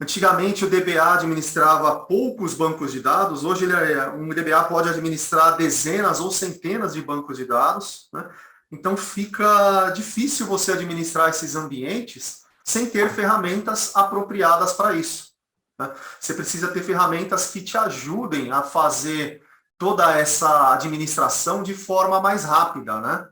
Antigamente o DBA administrava poucos bancos de dados, hoje um DBA pode administrar dezenas ou centenas de bancos de dados, né? Então fica difícil você administrar esses ambientes sem ter ferramentas apropriadas para isso, né? Você precisa ter ferramentas que te ajudem a fazer toda essa administração de forma mais rápida, né?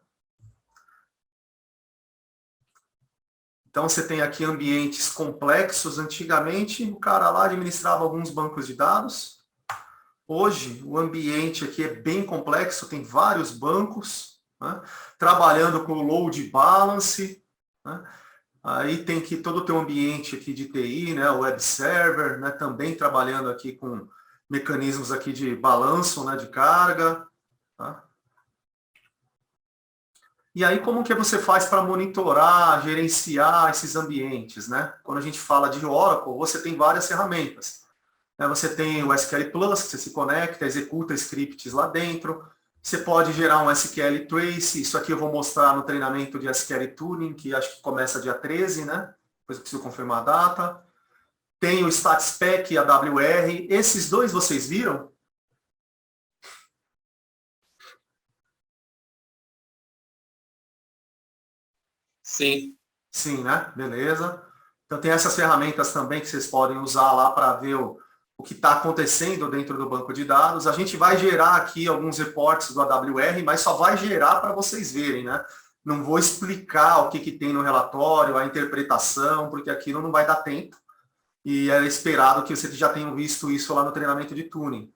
Então, você tem aqui ambientes complexos. Antigamente, o cara lá administrava alguns bancos de dados. Hoje, o ambiente aqui é bem complexo, tem vários bancos, né? Trabalhando com o load balance, né? Aí tem que todo o teu ambiente aqui de TI, né? O web server, né? Também trabalhando aqui com mecanismos aqui de balanço, né? De carga, tá? E aí, como que você faz para monitorar, gerenciar esses ambientes, né? Quando a gente fala de Oracle, você tem várias ferramentas, né? Você tem o SQL Plus, que você se conecta, executa scripts lá dentro. Você pode gerar um SQL Trace. Isso aqui eu vou mostrar no treinamento de SQL Tuning, que acho que começa dia 13, né? Depois eu preciso confirmar a data. Tem o StatSpec e a WR. Esses dois vocês viram? Sim. Sim, né? Beleza. Então tem essas ferramentas também que vocês podem usar lá para ver o que está acontecendo dentro do banco de dados. A gente vai gerar aqui alguns reportes do AWR, mas só vai gerar para vocês verem, né? Não vou explicar o que tem no relatório, a interpretação, porque aquilo não vai dar tempo. E é esperado que vocês já tenham visto isso lá no treinamento de tuning.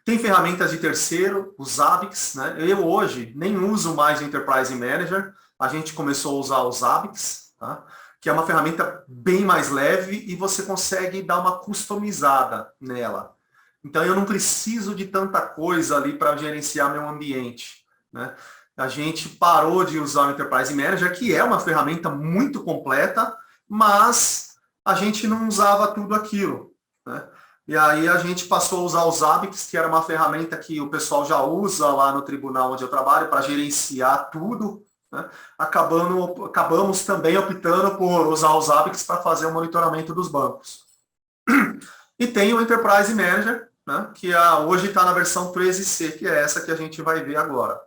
Tem ferramentas de terceiro, os Zabbix, né? Eu hoje nem uso mais o Enterprise Manager, a gente começou a usar os Zabbix, tá? Que é uma ferramenta bem mais leve e você consegue dar uma customizada nela. Então eu não preciso de tanta coisa ali para gerenciar meu ambiente, né? A gente parou de usar o Enterprise Manager, que é uma ferramenta muito completa, mas a gente não usava tudo aquilo, né? E aí a gente passou a usar o Zabbix, que era uma ferramenta que o pessoal já usa lá no tribunal onde eu trabalho para gerenciar tudo, né? Acabamos também optando por usar o Zabbix para fazer o monitoramento dos bancos. E tem o Enterprise Manager, né? Que hoje está na versão 13C, que é essa que a gente vai ver agora.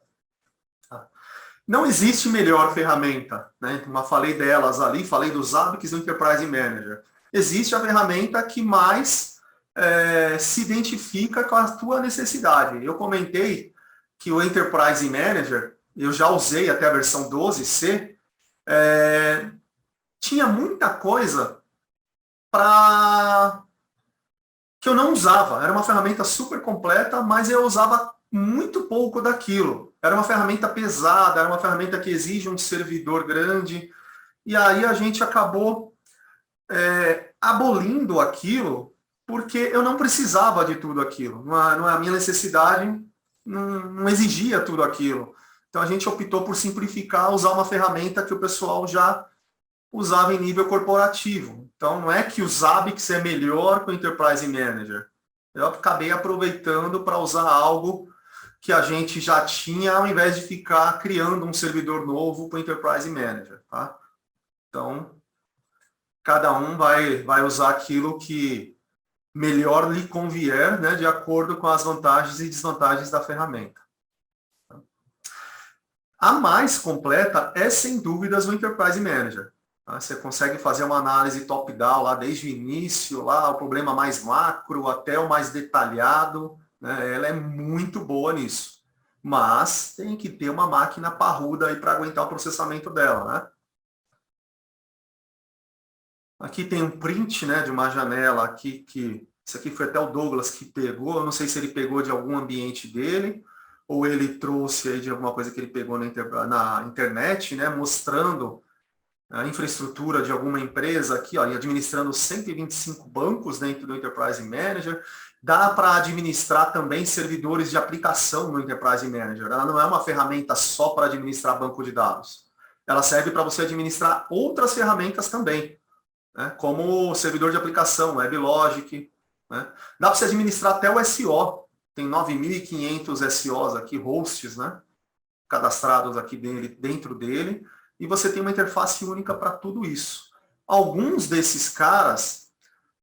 Não existe melhor ferramenta, né? Como falei delas ali, falei do Zabbix e do Enterprise Manager. Existe a ferramenta que mais se identifica com a tua necessidade. Eu comentei que o Enterprise Manager, eu já usei até a versão 12C, tinha muita coisa que eu não usava. Era uma ferramenta super completa, mas eu usava muito pouco daquilo. Era uma ferramenta pesada, era uma ferramenta que exige um servidor grande, e aí a gente acabou abolindo aquilo, porque eu não precisava de tudo aquilo. A minha necessidade não exigia tudo aquilo. Então a gente optou por simplificar, usar uma ferramenta que o pessoal já usava em nível corporativo. Então não é que o Zabbix é melhor que o Enterprise Manager. Eu acabei aproveitando para usar algo que a gente já tinha, ao invés de ficar criando um servidor novo para o Enterprise Manager, tá? Então, cada um vai usar aquilo que melhor lhe convier, né, de acordo com as vantagens e desvantagens da ferramenta. A mais completa é, sem dúvidas, o Enterprise Manager. Tá? Você consegue fazer uma análise top-down lá desde o início, lá o problema mais macro até o mais detalhado, né? Ela é muito boa nisso. Mas tem que ter uma máquina parruda aí para aguentar o processamento dela, né? Aqui tem um print, né, de uma janela aqui, que isso aqui foi até o Douglas que pegou, eu não sei se ele pegou de algum ambiente dele, ou ele trouxe aí de alguma coisa que ele pegou na internet, né, mostrando a infraestrutura de alguma empresa aqui, ó, e administrando 125 bancos dentro do Enterprise Manager. Dá para administrar também servidores de aplicação no Enterprise Manager. Ela não é uma ferramenta só para administrar banco de dados. Ela serve para você administrar outras ferramentas também, né, como o servidor de aplicação, WebLogic. Né? Dá para você administrar até o SO. Tem 9.500 SOs aqui, hosts, né, cadastrados aqui dentro dele. E você tem uma interface única para tudo isso. Alguns desses caras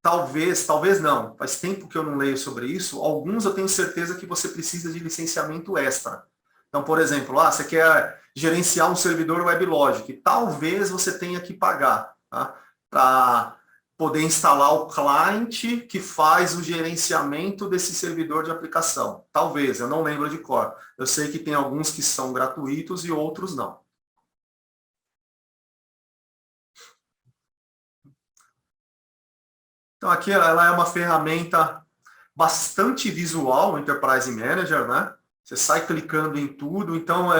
talvez não. Faz tempo que eu não leio sobre isso. Alguns eu tenho certeza que você precisa de licenciamento extra. Então, por exemplo, você quer gerenciar um servidor WebLogic. Talvez você tenha que pagar, tá? Para poder instalar o client que faz o gerenciamento desse servidor de aplicação. Talvez, eu não lembro de cor. Eu sei que tem alguns que são gratuitos e outros não. Então, aqui ela é uma ferramenta bastante visual, o Enterprise Manager, né? Você sai clicando em tudo. Então,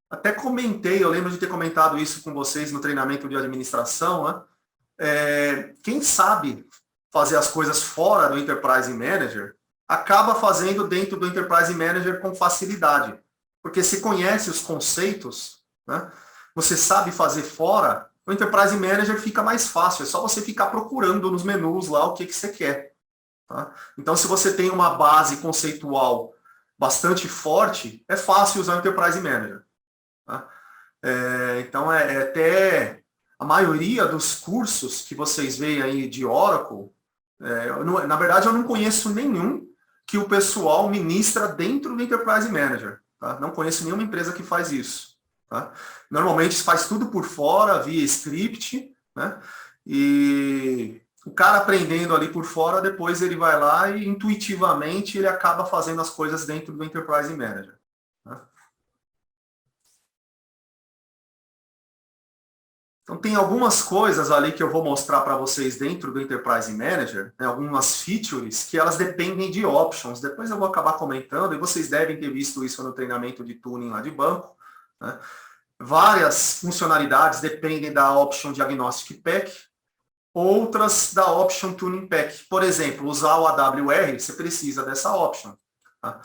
até comentei, eu lembro de ter comentado isso com vocês no treinamento de administração, né? Quem sabe fazer as coisas fora do Enterprise Manager, acaba fazendo dentro do Enterprise Manager com facilidade. Porque se conhece os conceitos, né? Você sabe fazer fora, o Enterprise Manager fica mais fácil. É só você ficar procurando nos menus lá o que você quer. Tá? Então, se você tem uma base conceitual bastante forte, é fácil usar o Enterprise Manager. Tá? Então, até a maioria dos cursos que vocês veem aí de Oracle, na verdade, eu não conheço nenhum que o pessoal ministra dentro do Enterprise Manager. Tá? Não conheço nenhuma empresa que faz isso. Tá? Normalmente faz tudo por fora, via script, né? E o cara aprendendo ali por fora, depois ele vai lá e intuitivamente ele acaba fazendo as coisas dentro do Enterprise Manager. Tá? Então tem algumas coisas ali que eu vou mostrar para vocês dentro do Enterprise Manager, né, algumas features que elas dependem de options. Depois eu vou acabar comentando, e vocês devem ter visto isso no treinamento de tuning lá de banco, né? Várias funcionalidades dependem da Option Diagnostic Pack, outras da Option Tuning Pack. Por exemplo, usar o AWR, você precisa dessa option. Tá?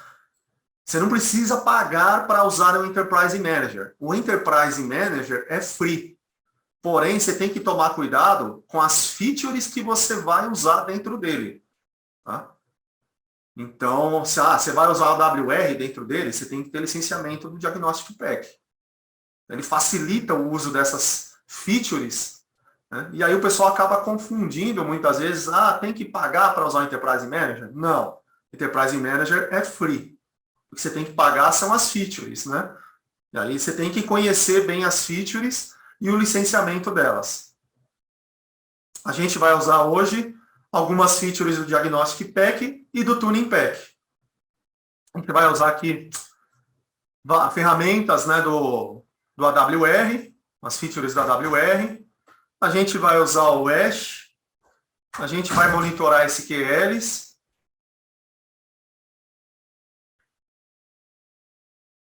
Você não precisa pagar para usar o Enterprise Manager. O Enterprise Manager é free. Porém, você tem que tomar cuidado com as features que você vai usar dentro dele. Tá? Então, você vai usar o AWR dentro dele, você tem que ter licenciamento do Diagnostic Pack. Ele facilita o uso dessas features, né? E aí o pessoal acaba confundindo muitas vezes, tem que pagar para usar o Enterprise Manager? Não, Enterprise Manager é free. O que você tem que pagar são as features, né? E aí você tem que conhecer bem as features e o licenciamento delas. A gente vai usar hoje algumas features do Diagnostic Pack e do Tuning Pack. A gente vai usar aqui ferramentas, né, do AWR, as features da AWR. A gente vai usar o Ash. A gente vai monitorar SQLs.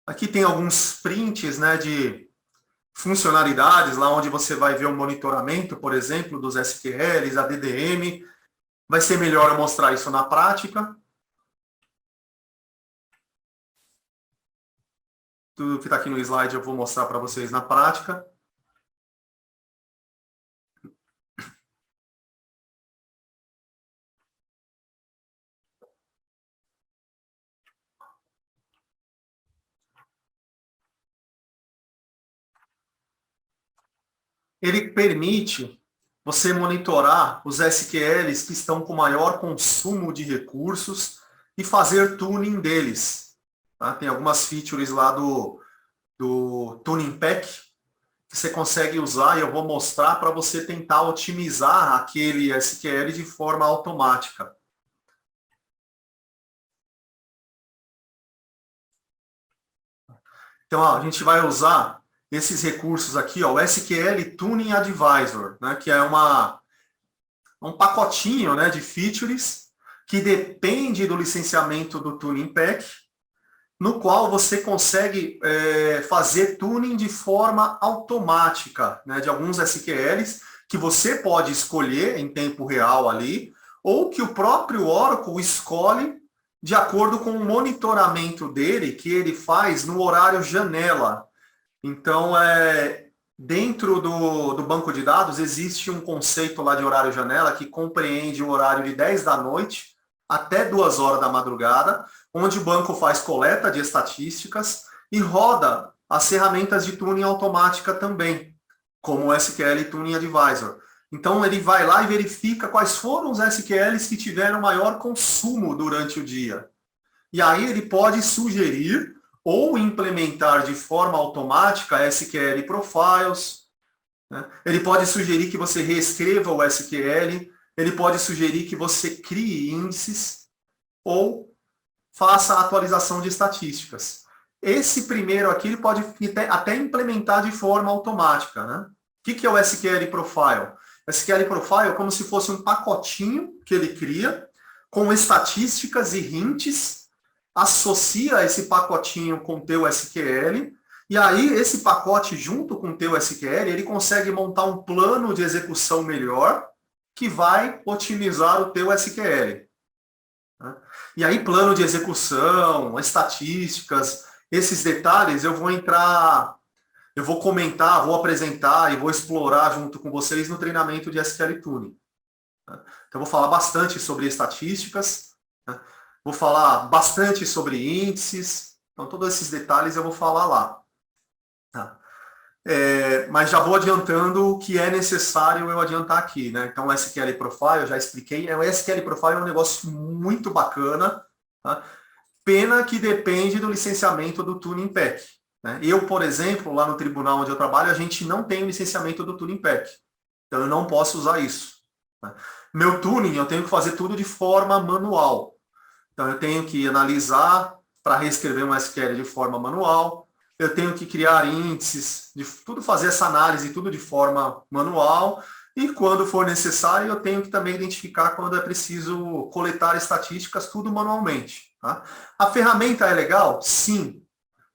Aqui tem alguns prints, né, de funcionalidades, lá onde você vai ver o monitoramento, por exemplo, dos SQLs, a DDM. Vai ser melhor eu mostrar isso na prática. Tudo que está aqui no slide eu vou mostrar para vocês na prática. Ele permite você monitorar os SQLs que estão com maior consumo de recursos e fazer tuning deles. Tá? Tem algumas features lá do Tuning Pack que você consegue usar e eu vou mostrar para você tentar otimizar aquele SQL de forma automática. Então, a gente vai usar esses recursos aqui, o SQL Tuning Advisor, né, que é um pacotinho, né, de features que depende do licenciamento do Tuning Pack, no qual você consegue fazer tuning de forma automática, né, de alguns SQLs que você pode escolher em tempo real ali, ou que o próprio Oracle escolhe de acordo com o monitoramento dele, que ele faz no horário janela. Então, dentro do banco de dados, existe um conceito lá de horário janela que compreende o horário de 10 da noite até 2 horas da madrugada, onde o banco faz coleta de estatísticas e roda as ferramentas de tuning automática também, como o SQL Tuning Advisor. Então ele vai lá e verifica quais foram os SQLs que tiveram maior consumo durante o dia. E aí ele pode sugerir ou implementar de forma automática SQL profiles, né? Ele pode sugerir que você reescreva o SQL, ele pode sugerir que você crie índices ou faça a atualização de estatísticas. Esse primeiro aqui ele pode até implementar de forma automática, né? O que é o SQL Profile? O SQL Profile é como se fosse um pacotinho que ele cria com estatísticas e hints, associa esse pacotinho com o teu SQL, e aí esse pacote junto com o teu SQL, ele consegue montar um plano de execução melhor que vai otimizar o teu SQL. E aí, plano de execução, estatísticas, esses detalhes eu vou entrar, eu vou comentar, vou apresentar e vou explorar junto com vocês no treinamento de SQL Tuning. Então, eu vou falar bastante sobre estatísticas, vou falar bastante sobre índices, então todos esses detalhes eu vou falar lá. Mas já vou adiantando o que é necessário eu adiantar aqui, né? Então, o SQL Profile, eu já expliquei, o SQL Profile é um negócio muito bacana, tá? Pena que depende do licenciamento do Tuning Pack, né? Eu, por exemplo, lá no tribunal onde eu trabalho, a gente não tem o licenciamento do Tuning Pack, então eu não posso usar isso, né? Meu tuning, eu tenho que fazer tudo de forma manual, então eu tenho que analisar para reescrever um SQL de forma manual, eu tenho que criar índices, de tudo fazer essa análise, tudo de forma manual, e quando for necessário, eu tenho que também identificar quando é preciso coletar estatísticas, tudo manualmente. Tá? A ferramenta é legal? Sim,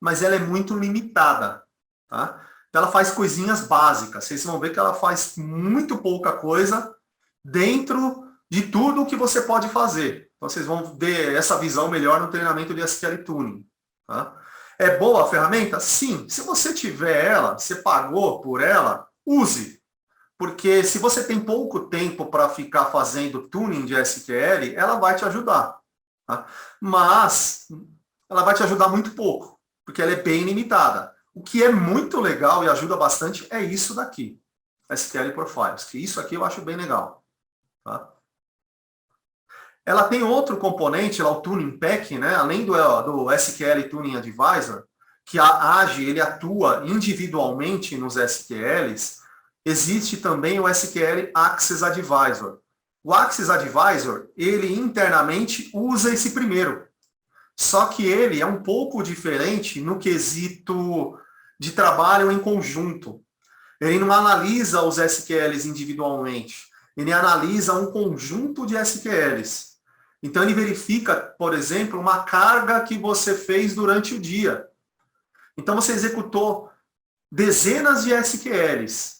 mas ela é muito limitada. Tá? Então, ela faz coisinhas básicas. Vocês vão ver que ela faz muito pouca coisa dentro de tudo o que você pode fazer. Então, vocês vão ver essa visão melhor no treinamento de SQL Tuning. Tá? É boa a ferramenta? Sim. Se você tiver ela, você pagou por ela, use. Porque se você tem pouco tempo para ficar fazendo tuning de SQL, ela vai te ajudar. Tá? Mas ela vai te ajudar muito pouco, porque ela é bem limitada. O que é muito legal e ajuda bastante é isso daqui, SQL Profiles, que isso aqui eu acho bem legal. Tá? Ela tem outro componente, lá, o Tuning Pack, né? Além do SQL Tuning Advisor, que a AGE ele atua individualmente nos SQLs, existe também o SQL Access Advisor. O Access Advisor, ele internamente usa esse primeiro. Só que ele é um pouco diferente no quesito de trabalho em conjunto. Ele não analisa os SQLs individualmente. Ele analisa um conjunto de SQLs. Então, ele verifica, por exemplo, uma carga que você fez durante o dia. Então, você executou dezenas de SQLs.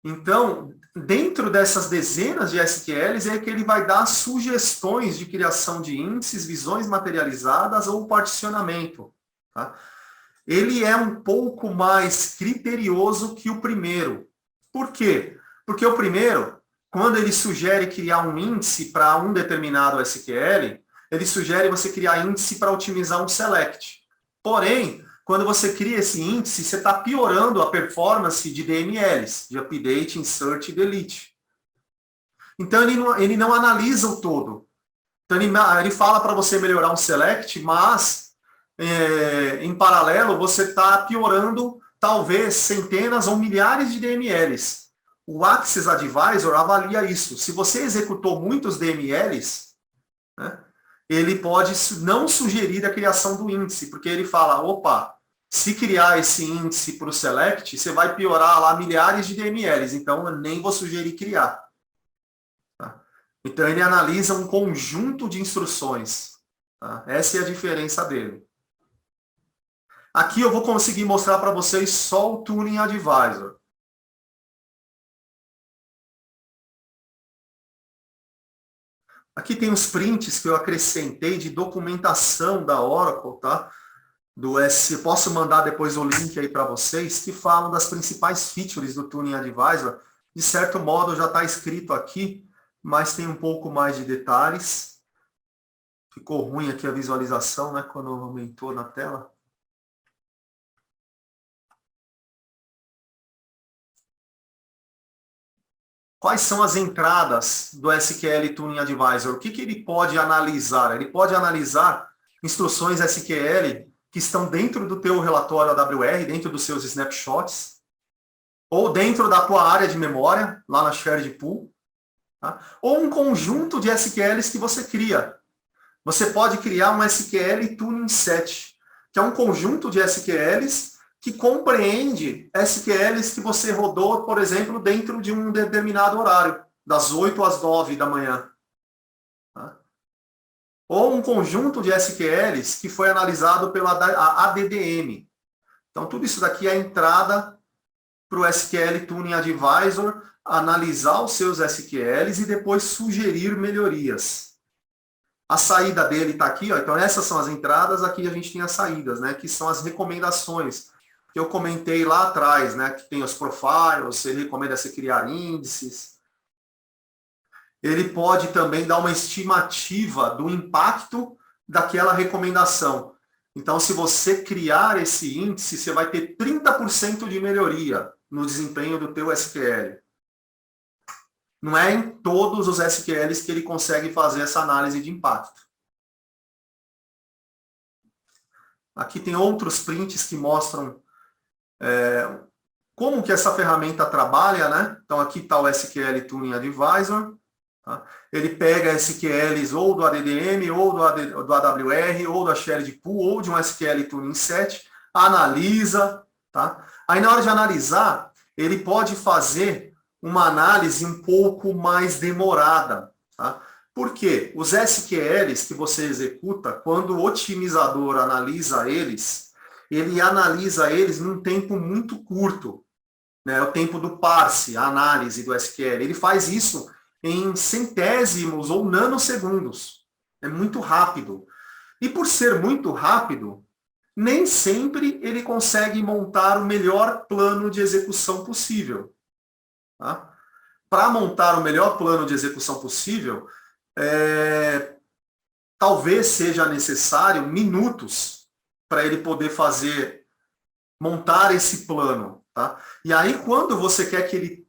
Então, dentro dessas dezenas de SQLs é que ele vai dar sugestões de criação de índices, visões materializadas ou particionamento. Tá? Ele é um pouco mais criterioso que o primeiro. Por quê? Porque o primeiro, quando ele sugere criar um índice para um determinado SQL, ele sugere você criar índice para otimizar um select. Porém, quando você cria esse índice, você está piorando a performance de DMLs, de Update, Insert e Delete. Então, ele não analisa o todo. Então, ele fala para você melhorar um select, mas, em paralelo, você está piorando, talvez, centenas ou milhares de DMLs. O Access Advisor avalia isso. Se você executou muitos DMLs, né, ele pode não sugerir a criação do índice, porque ele fala, opa, se criar esse índice para o select, você vai piorar lá milhares de DMLs, então eu nem vou sugerir criar. Tá? Então ele analisa um conjunto de instruções. Tá? Essa é a diferença dele. Aqui eu vou conseguir mostrar para vocês só o Tuning Advisor. Aqui tem os prints que eu acrescentei de documentação da Oracle, tá? Do S. Posso mandar depois o link aí para vocês, que falam das principais features do Tuning Advisor. De certo modo já está escrito aqui, mas tem um pouco mais de detalhes. Ficou ruim aqui a visualização, né, quando aumentou na tela. quais são as entradas do SQL Tuning Advisor? O que ele pode analisar? Ele pode analisar instruções SQL que estão dentro do teu relatório AWR, dentro dos seus snapshots, ou dentro da tua área de memória, lá na shared pool, tá? Ou um conjunto de SQLs que você cria. Você pode criar um SQL Tuning Set, que é um conjunto de SQLs que compreende SQLs que você rodou, por exemplo, dentro de um determinado horário, das 8 às 9 da manhã. Tá? Ou um conjunto de SQLs que foi analisado pela ADDM. Então, tudo isso daqui é a entrada para o SQL Tuning Advisor, analisar os seus SQLs e depois sugerir melhorias. A saída dele está aqui, ó. Então essas são as entradas, aqui a gente tem as saídas, né? Que são as recomendações que eu comentei lá atrás, né? Que tem os profiles, ele recomenda você criar índices. Ele pode também dar uma estimativa do impacto daquela recomendação. Então, se você criar esse índice, você vai ter 30% de melhoria no desempenho do teu SQL. Não é em todos os SQLs que ele consegue fazer essa análise de impacto. Aqui tem outros prints que mostram como que essa ferramenta trabalha, né? Então, aqui está o SQL Tuning Advisor. Tá? Ele pega SQLs ou do ADDM, ou do AWR, ou da Shared Pool, ou de um SQL Tuning Set, analisa. Tá? Aí, na hora de analisar, ele pode fazer uma análise um pouco mais demorada. Tá? Por quê? Os SQLs que você executa, quando o otimizador analisa eles, ele analisa eles num tempo muito curto. Né? O tempo do parse, a análise do SQL. Ele faz isso em centésimos ou nanosegundos. É muito rápido. E por ser muito rápido, nem sempre ele consegue montar o melhor plano de execução possível. Tá? Para montar o melhor plano de execução possível, talvez seja necessário minutos para ele poder montar esse plano. Tá? E aí, quando você quer que ele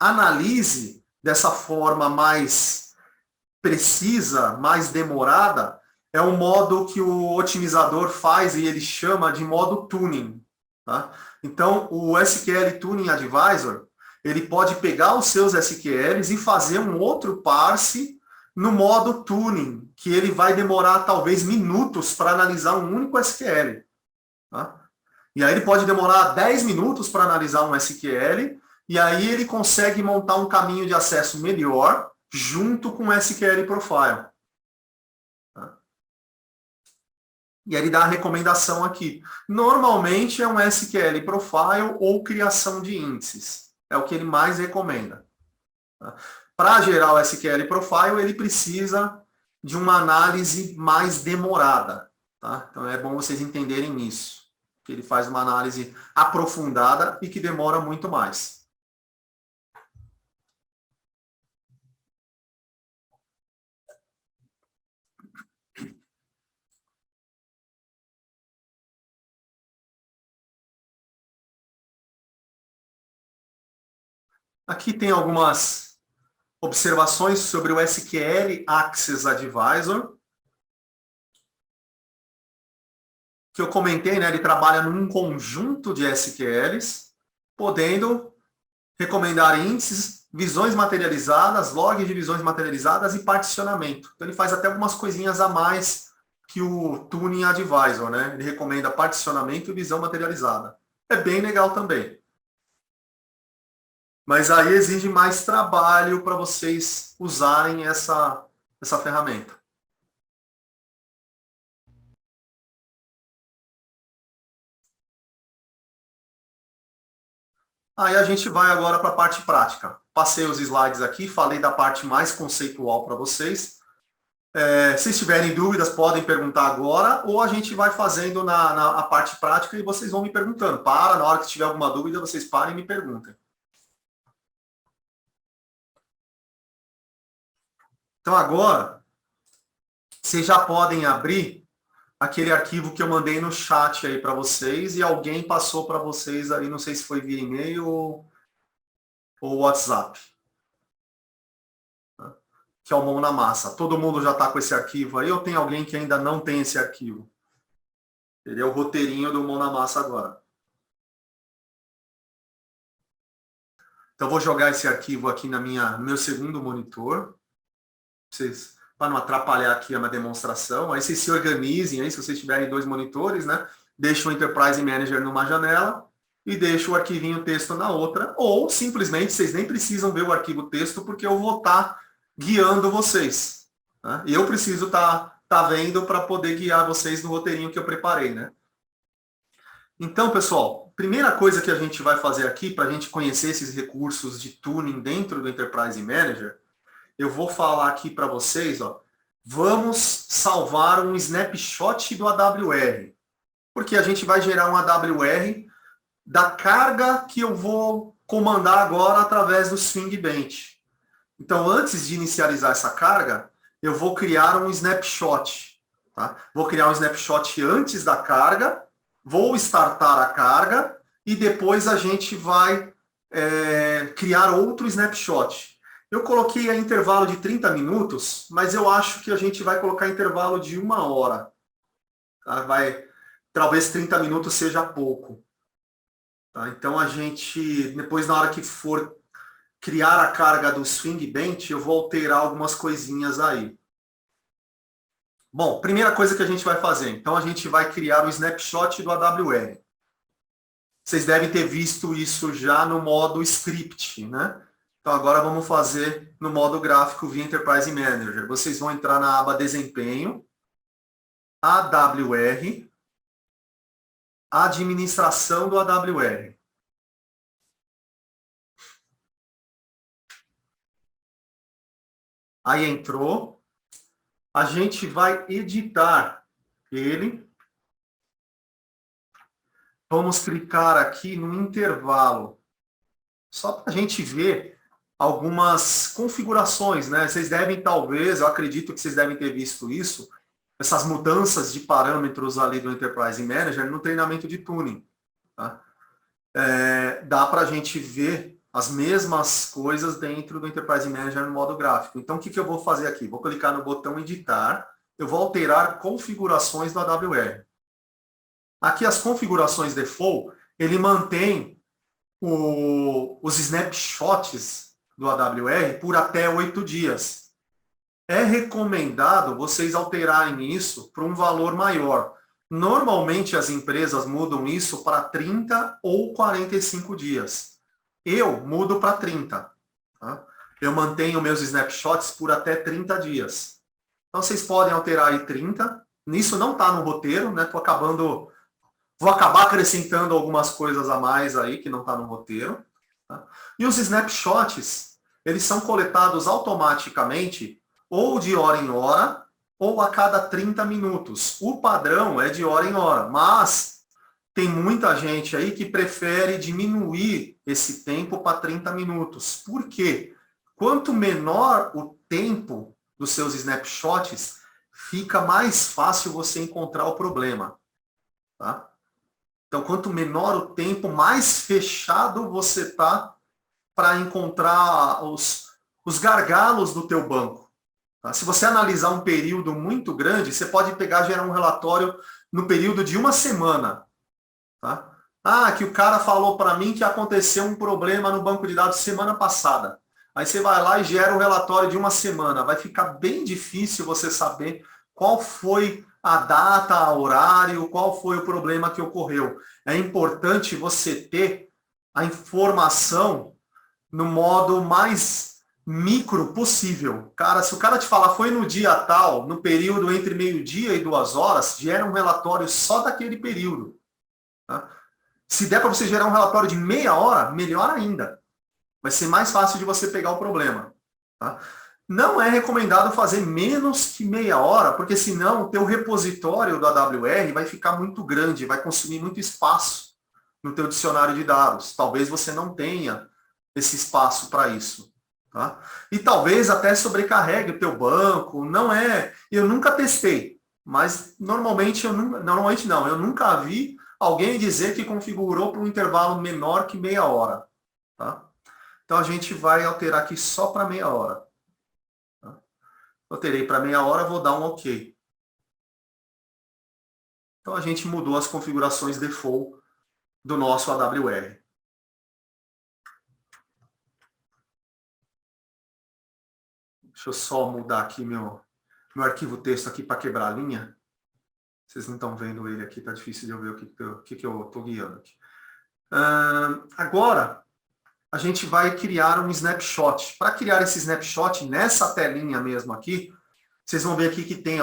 analise dessa forma mais precisa, mais demorada, é um modo que o otimizador faz e ele chama de modo tuning. Tá? Então, o SQL Tuning Advisor, ele pode pegar os seus SQLs e fazer um outro parse no modo tuning, que ele vai demorar talvez minutos para analisar um único SQL. Tá? E aí ele pode demorar 10 minutos para analisar um SQL, e aí ele consegue montar um caminho de acesso melhor junto com o SQL Profile. Tá? E aí ele dá a recomendação aqui. Normalmente é um SQL Profile ou criação de índices. É o que ele mais recomenda. Tá? Para gerar o SQL Profile, ele precisa de uma análise mais demorada. Tá? Então é bom vocês entenderem isso. Que ele faz uma análise aprofundada e que demora muito mais. Aqui tem algumas observações sobre o SQL Access Advisor, que eu comentei, né? Ele trabalha num conjunto de SQLs, podendo recomendar índices, visões materializadas, logs de visões materializadas e particionamento. Então ele faz até algumas coisinhas a mais que o Tuning Advisor, né? Ele recomenda particionamento e visão materializada. É bem legal também. Mas aí exige mais trabalho para vocês usarem essa ferramenta. Aí a gente vai agora para a parte prática. Passei os slides aqui, falei da parte mais conceitual para vocês. Se tiverem dúvidas, podem perguntar agora, ou a gente vai fazendo na parte prática e vocês vão me perguntando. Na hora que tiver alguma dúvida, vocês parem e me perguntem. Então agora, vocês já podem abrir aquele arquivo que eu mandei no chat aí para vocês e alguém passou para vocês aí, não sei se foi via e-mail ou WhatsApp. que é o mão na massa. Todo mundo já está com esse arquivo aí ou tem alguém que ainda não tem esse arquivo? Ele é o roteirinho do mão na massa agora. Então, vou jogar esse arquivo aqui no meu segundo monitor, para não atrapalhar aqui a minha demonstração. Aí vocês se organizem, aí, se vocês tiverem 2 monitores, né? Deixa o Enterprise Manager numa janela e deixa o arquivinho texto na outra, ou simplesmente vocês nem precisam ver o arquivo texto, porque eu vou estar guiando vocês. Né? E eu preciso estar vendo para poder guiar vocês no roteirinho que eu preparei, né? Então, pessoal, primeira coisa que a gente vai fazer aqui, para a gente conhecer esses recursos de tuning dentro do Enterprise Manager, eu vou falar aqui para vocês, ó, vamos salvar um snapshot do AWR, porque a gente vai gerar um AWR da carga que eu vou comandar agora através do Swing Bench. Então, antes de inicializar essa carga, eu vou criar um snapshot. Tá? Vou criar um snapshot antes da carga, vou startar a carga e depois a gente vai criar outro snapshot. Eu coloquei a intervalo de 30 minutos, mas eu acho que a gente vai colocar intervalo de 1 hora. Tá? Talvez 30 minutos seja pouco. Tá? Então, a gente, depois na hora que for criar a carga do Swing Bench, eu vou alterar algumas coisinhas aí. Bom, primeira coisa que a gente vai fazer, então a gente vai criar o snapshot do AWR. Vocês devem ter visto isso já no modo script, né? Então agora vamos fazer no modo gráfico via Enterprise Manager. Vocês vão entrar na aba Desempenho, AWR, Administração do AWR. Aí entrou. A gente vai editar ele. Vamos clicar aqui no intervalo. Só para a gente ver algumas configurações, né? Vocês devem, talvez, eu acredito que vocês devem ter visto isso, essas mudanças de parâmetros ali do Enterprise Manager no treinamento de tuning. Tá? Dá para a gente ver as mesmas coisas dentro do Enterprise Manager no modo gráfico. Então, o que eu vou fazer aqui? Vou clicar no botão Editar, eu vou alterar configurações do AWR. Aqui as configurações default, ele mantém os snapshots do AWR por até 8 dias. É recomendado vocês alterarem isso para um valor maior. Normalmente as empresas mudam isso para 30 ou 45 dias. Eu mudo para 30. Tá? Eu mantenho meus snapshots por até 30 dias. Então, vocês podem alterar aí 30. Nisso não está no roteiro, né? Vou acabar acrescentando algumas coisas a mais aí que não está no roteiro. Tá? E os snapshots, eles são coletados automaticamente ou de hora em hora ou a cada 30 minutos. O padrão é de hora em hora, mas tem muita gente aí que prefere diminuir esse tempo para 30 minutos. Por quê? Quanto menor o tempo dos seus snapshots, fica mais fácil você encontrar o problema. Tá? Então, quanto menor o tempo, mais fechado você está para encontrar os gargalos do teu banco. Tá? Se você analisar um período muito grande, você pode pegar e gerar um relatório no período de 1 semana. Tá? Que o cara falou para mim que aconteceu um problema no banco de dados semana passada. Aí você vai lá e gera um relatório de 1 semana. Vai ficar bem difícil você saber qual foi a data, o horário, qual foi o problema que ocorreu. É importante você ter a informação no modo mais micro possível. Cara, se o cara te falar foi no dia tal, no período entre meio-dia e 2 horas, gera um relatório só daquele período. Tá? Se der para você gerar um relatório de meia hora, melhor ainda. Vai ser mais fácil de você pegar o problema. Tá? Não é recomendado fazer menos que meia hora, porque senão o teu repositório do AWR vai ficar muito grande, vai consumir muito espaço no teu dicionário de dados. Talvez você não tenha esse espaço para isso. Tá? E talvez até sobrecarregue o teu banco. Eu nunca testei, mas normalmente eu nunca vi alguém dizer que configurou para um intervalo menor que meia hora. Tá? Então, a gente vai alterar aqui só para meia hora. Tá? Alterei para meia hora, vou dar um OK. Então, a gente mudou as configurações default do nosso AWR. Deixa eu só mudar aqui meu arquivo texto aqui para quebrar a linha. Vocês não estão vendo ele aqui, está difícil de eu ver o que eu estou guiando aqui. Agora, a gente vai criar um snapshot. Para criar esse snapshot, nessa telinha mesmo aqui, vocês vão ver aqui que tem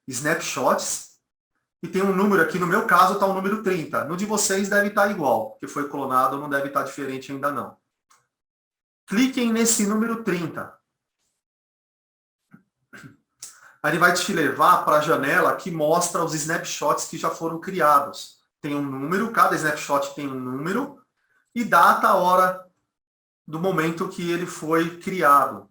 snapshots, e tem um número aqui, no meu caso está o número 30. No de vocês deve estar igual, porque foi clonado, não deve estar diferente ainda não. Cliquem nesse número 30. Aí ele vai te levar para a janela que mostra os snapshots que já foram criados. Tem um número, cada snapshot tem um número, e data, hora do momento que ele foi criado.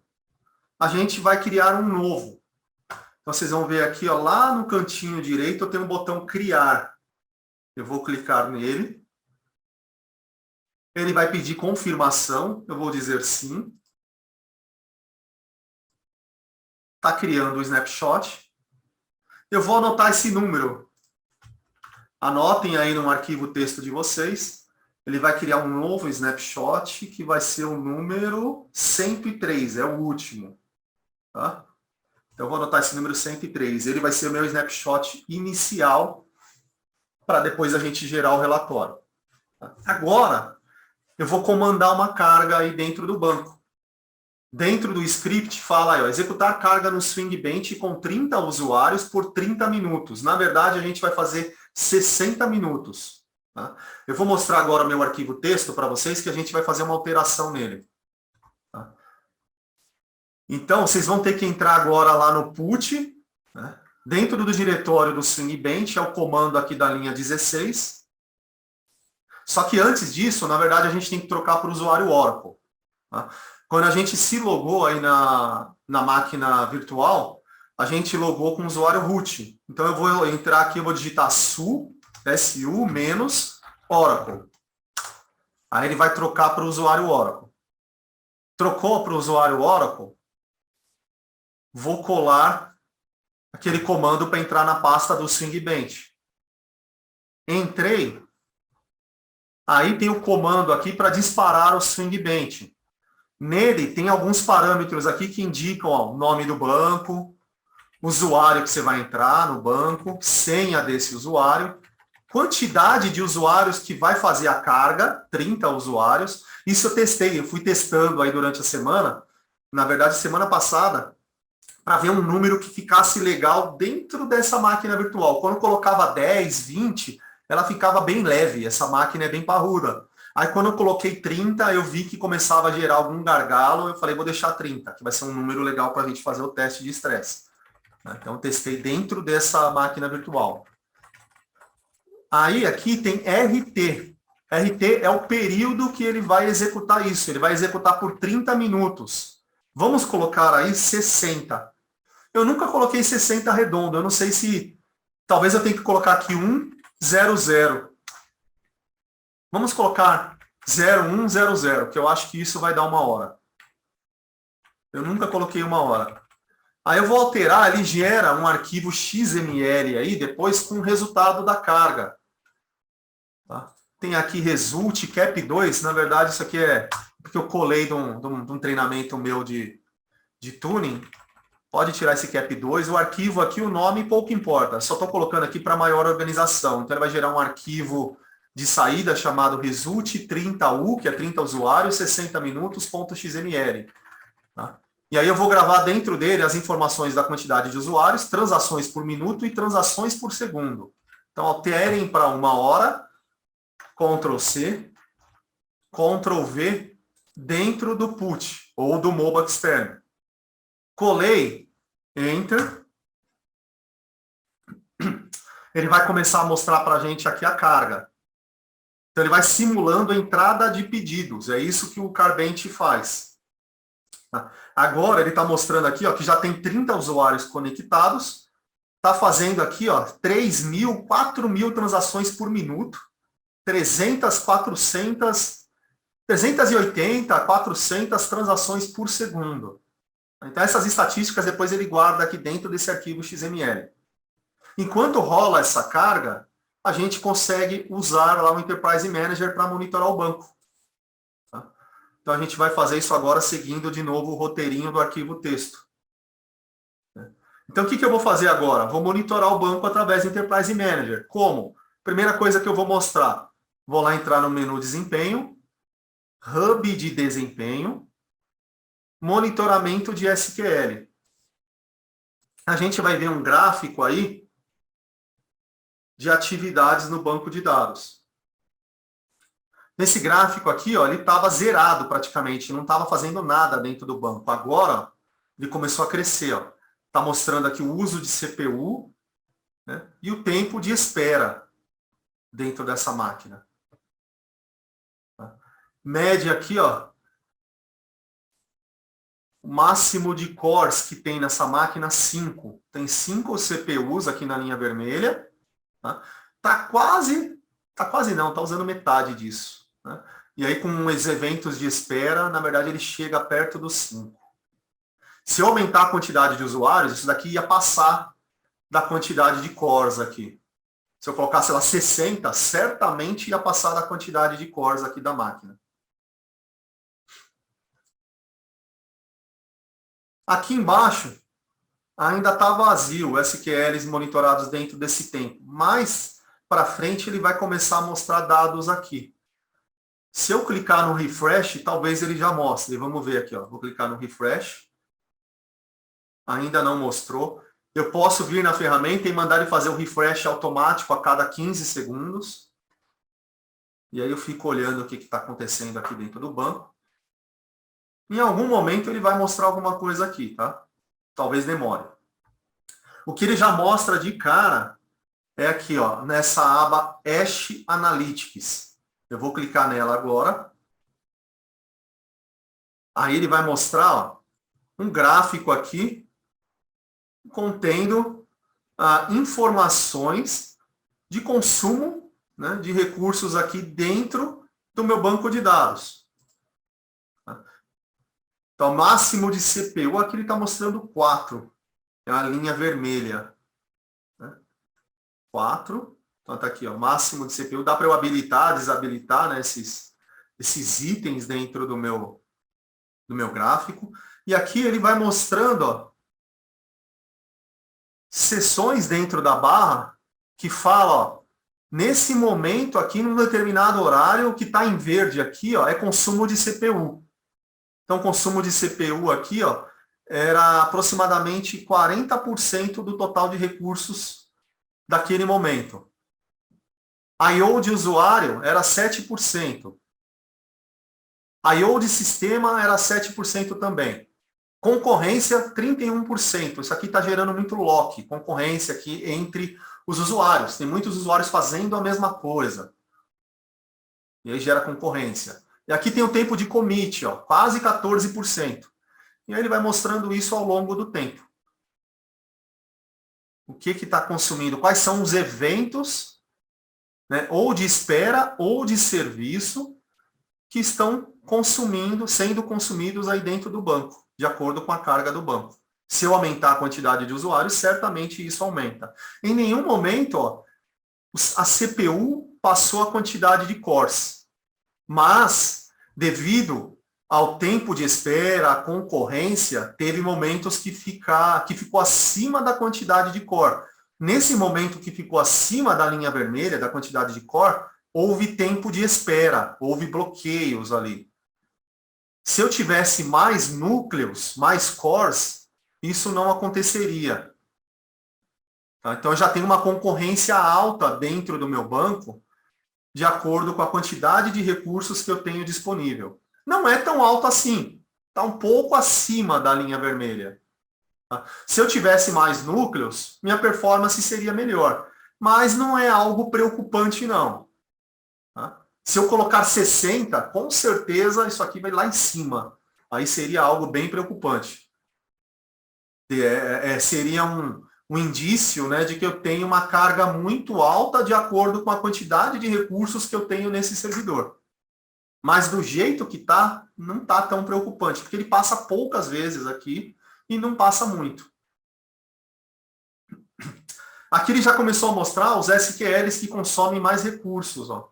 A gente vai criar um novo. Então, vocês vão ver aqui, lá no cantinho direito, eu tenho um botão criar. Eu vou clicar nele. Ele vai pedir confirmação, eu vou dizer sim. Está criando o snapshot. Eu vou anotar esse número. Anotem aí no arquivo texto de vocês. Ele vai criar um novo snapshot, que vai ser o número 103, é o último. Tá? Então, eu vou anotar esse número 103. Ele vai ser o meu snapshot inicial, para depois a gente gerar o relatório. Agora, eu vou comandar uma carga aí dentro do banco. Dentro do script, fala aí, executar carga no Swing Bench com 30 usuários por 30 minutos. Na verdade, a gente vai fazer 60 minutos. Tá? Eu vou mostrar agora meu arquivo texto para vocês, que a gente vai fazer uma alteração nele. Tá? Então, vocês vão ter que entrar agora lá no put, né? Dentro do diretório do Swing Bench, é o comando aqui da linha 16. Só que antes disso, na verdade, a gente tem que trocar para o usuário Oracle. Tá? Quando a gente se logou aí na máquina virtual, a gente logou com o usuário root. Então, eu vou entrar aqui, eu vou digitar su, menos Oracle. Aí ele vai trocar para o usuário Oracle. Trocou para o usuário Oracle, vou colar aquele comando para entrar na pasta do Swing Bench. Entrei. Aí tem o comando aqui para disparar o Swing Bench. Nele tem alguns parâmetros aqui que indicam o nome do banco, usuário que você vai entrar no banco, senha desse usuário, quantidade de usuários que vai fazer a carga, 30 usuários. Isso eu testei, eu fui testando aí durante a semana, na verdade semana passada, para ver um número que ficasse legal dentro dessa máquina virtual. Quando eu colocava 10, 20, ela ficava bem leve, essa máquina é bem parruda. Aí, quando eu coloquei 30, eu vi que começava a gerar algum gargalo, eu falei, vou deixar 30, que vai ser um número legal para a gente fazer o teste de estresse. Então, eu testei dentro dessa máquina virtual. Aí, aqui tem RT. RT é o período que ele vai executar isso. Ele vai executar por 30 minutos. Vamos colocar aí 60. Eu nunca coloquei 60 redondo. Eu não sei se... Talvez eu tenha que colocar aqui 100. Vamos colocar 0100, que eu acho que isso vai dar 1 hora. Eu nunca coloquei 1 hora. Aí eu vou alterar, ele gera um arquivo XML aí, depois com o resultado da carga. Tá? Tem aqui result, cap2, na verdade isso aqui é porque eu colei de um treinamento meu de tuning. Pode tirar esse cap2, o arquivo aqui, o nome pouco importa, só estou colocando aqui para maior organização. Então ele vai gerar um arquivo de saída chamado result30u, que é 30 usuários, 60 minutos.xml. Tá? E aí eu vou gravar dentro dele as informações da quantidade de usuários, transações por minuto e transações por segundo. Então alterem para 1 hora, Ctrl+C, Ctrl+V, dentro do put, ou do mobile externo. Colei, Enter. Ele vai começar a mostrar para a gente aqui a carga. Então, ele vai simulando a entrada de pedidos. É isso que o Carbente faz. Agora, ele está mostrando aqui que já tem 30 usuários conectados. Está fazendo aqui 3.000, 4.000 transações por minuto. 300, 400, 380, 400 transações por segundo. Então, essas estatísticas depois ele guarda aqui dentro desse arquivo XML. Enquanto rola essa carga, a gente consegue usar lá o Enterprise Manager para monitorar o banco. Tá? Então, a gente vai fazer isso agora seguindo de novo o roteirinho do arquivo texto. Então, o que eu vou fazer agora? Vou monitorar o banco através do Enterprise Manager. Como? Primeira coisa que eu vou mostrar. Vou lá entrar no menu Desempenho, Hub de Desempenho, Monitoramento de SQL. A gente vai ver um gráfico aí de atividades no banco de dados. Nesse gráfico aqui, ó, ele estava zerado praticamente, não estava fazendo nada dentro do banco. Agora, ele começou a crescer. Está mostrando aqui o uso de CPU, né, e o tempo de espera dentro dessa máquina. Mede aqui, ó, o máximo de cores que tem nessa máquina, 5. Tem 5 CPUs aqui na linha vermelha. Tá quase não, tá usando metade disso. Né? E aí com os eventos de espera, na verdade ele chega perto dos 5. Se eu aumentar a quantidade de usuários, isso daqui ia passar da quantidade de cores aqui. Se eu colocasse lá 60, certamente ia passar da quantidade de cores aqui da máquina. Aqui embaixo, ainda está vazio, SQLs monitorados dentro desse tempo. Mais para frente, ele vai começar a mostrar dados aqui. Se eu clicar no refresh, talvez ele já mostre. Vamos ver aqui, ó. Vou clicar no refresh. Ainda não mostrou. Eu posso vir na ferramenta e mandar ele fazer o refresh automático a cada 15 segundos. E aí eu fico olhando o que está acontecendo aqui dentro do banco. Em algum momento ele vai mostrar alguma coisa aqui, tá? Talvez demore. O que ele já mostra de cara é aqui, ó, nessa aba Ash Analytics. Eu vou clicar nela agora. Aí ele vai mostrar, ó, um gráfico aqui contendo informações de consumo, né, de recursos aqui dentro do meu banco de dados. Então, máximo de CPU, aqui ele está mostrando 4. É a linha vermelha. 4. Então, está aqui, ó, máximo de CPU. Dá para eu habilitar, desabilitar, né, esses itens dentro do meu gráfico. E aqui ele vai mostrando, ó, seções dentro da barra que fala, ó, nesse momento aqui, num determinado horário, o que está em verde aqui, ó, é consumo de CPU. Então, o consumo de CPU aqui, ó, era aproximadamente 40% do total de recursos daquele momento. A I/O de usuário era 7%. A I/O de sistema era 7% também. Concorrência, 31%. Isso aqui está gerando muito lock, concorrência aqui entre os usuários. Tem muitos usuários fazendo a mesma coisa. E aí gera concorrência. E aqui tem o tempo de commit, ó, quase 14%. E aí ele vai mostrando isso ao longo do tempo. O que está consumindo? Quais são os eventos, né, ou de espera ou de serviço que estão consumindo, sendo consumidos aí dentro do banco, de acordo com a carga do banco. Se eu aumentar a quantidade de usuários, certamente isso aumenta. Em nenhum momento, ó, a CPU passou a quantidade de cores. Mas, devido ao tempo de espera, à concorrência, teve momentos que ficou acima da quantidade de core. Nesse momento que ficou acima da linha vermelha, da quantidade de core, houve tempo de espera, houve bloqueios ali. Se eu tivesse mais núcleos, mais cores, isso não aconteceria. Então, eu já tenho uma concorrência alta dentro do meu banco, de acordo com a quantidade de recursos que eu tenho disponível. Não é tão alto assim. Está um pouco acima da linha vermelha. Se eu tivesse mais núcleos, minha performance seria melhor. Mas não é algo preocupante, não. Se eu colocar 60, com certeza isso aqui vai lá em cima. Aí seria algo bem preocupante. Seria um indício, né, de que eu tenho uma carga muito alta de acordo com a quantidade de recursos que eu tenho nesse servidor. Mas do jeito que está, não está tão preocupante, porque ele passa poucas vezes aqui e não passa muito. Aqui ele já começou a mostrar os SQLs que consomem mais recursos. Ó.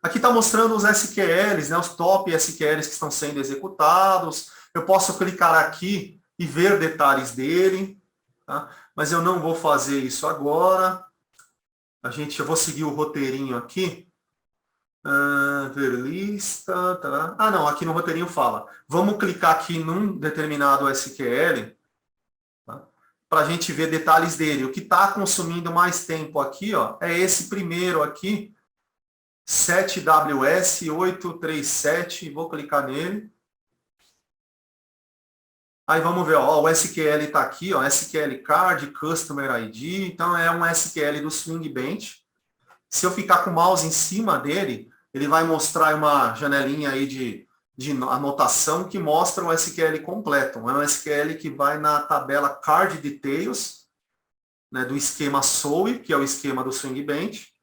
Aqui está mostrando os SQLs, né, os top SQLs que estão sendo executados. Eu posso clicar aqui e ver detalhes dele, tá? Mas eu não vou fazer isso agora. Eu vou seguir o roteirinho aqui. Ver lista. Tá. Ah, não, aqui no roteirinho fala. Vamos clicar aqui num determinado SQL, tá? Para a gente ver detalhes dele. O que está consumindo mais tempo aqui, ó, é esse primeiro aqui, 7WS837, vou clicar nele. Aí vamos ver, ó, o SQL está aqui, ó, SQL Card, Customer ID, então é um SQL do Swing Bench. Se eu ficar com o mouse em cima dele, ele vai mostrar uma janelinha aí de anotação que mostra o SQL completo. É um SQL que vai na tabela Card Details, né, do esquema SOE, que é o esquema do Swing Bench.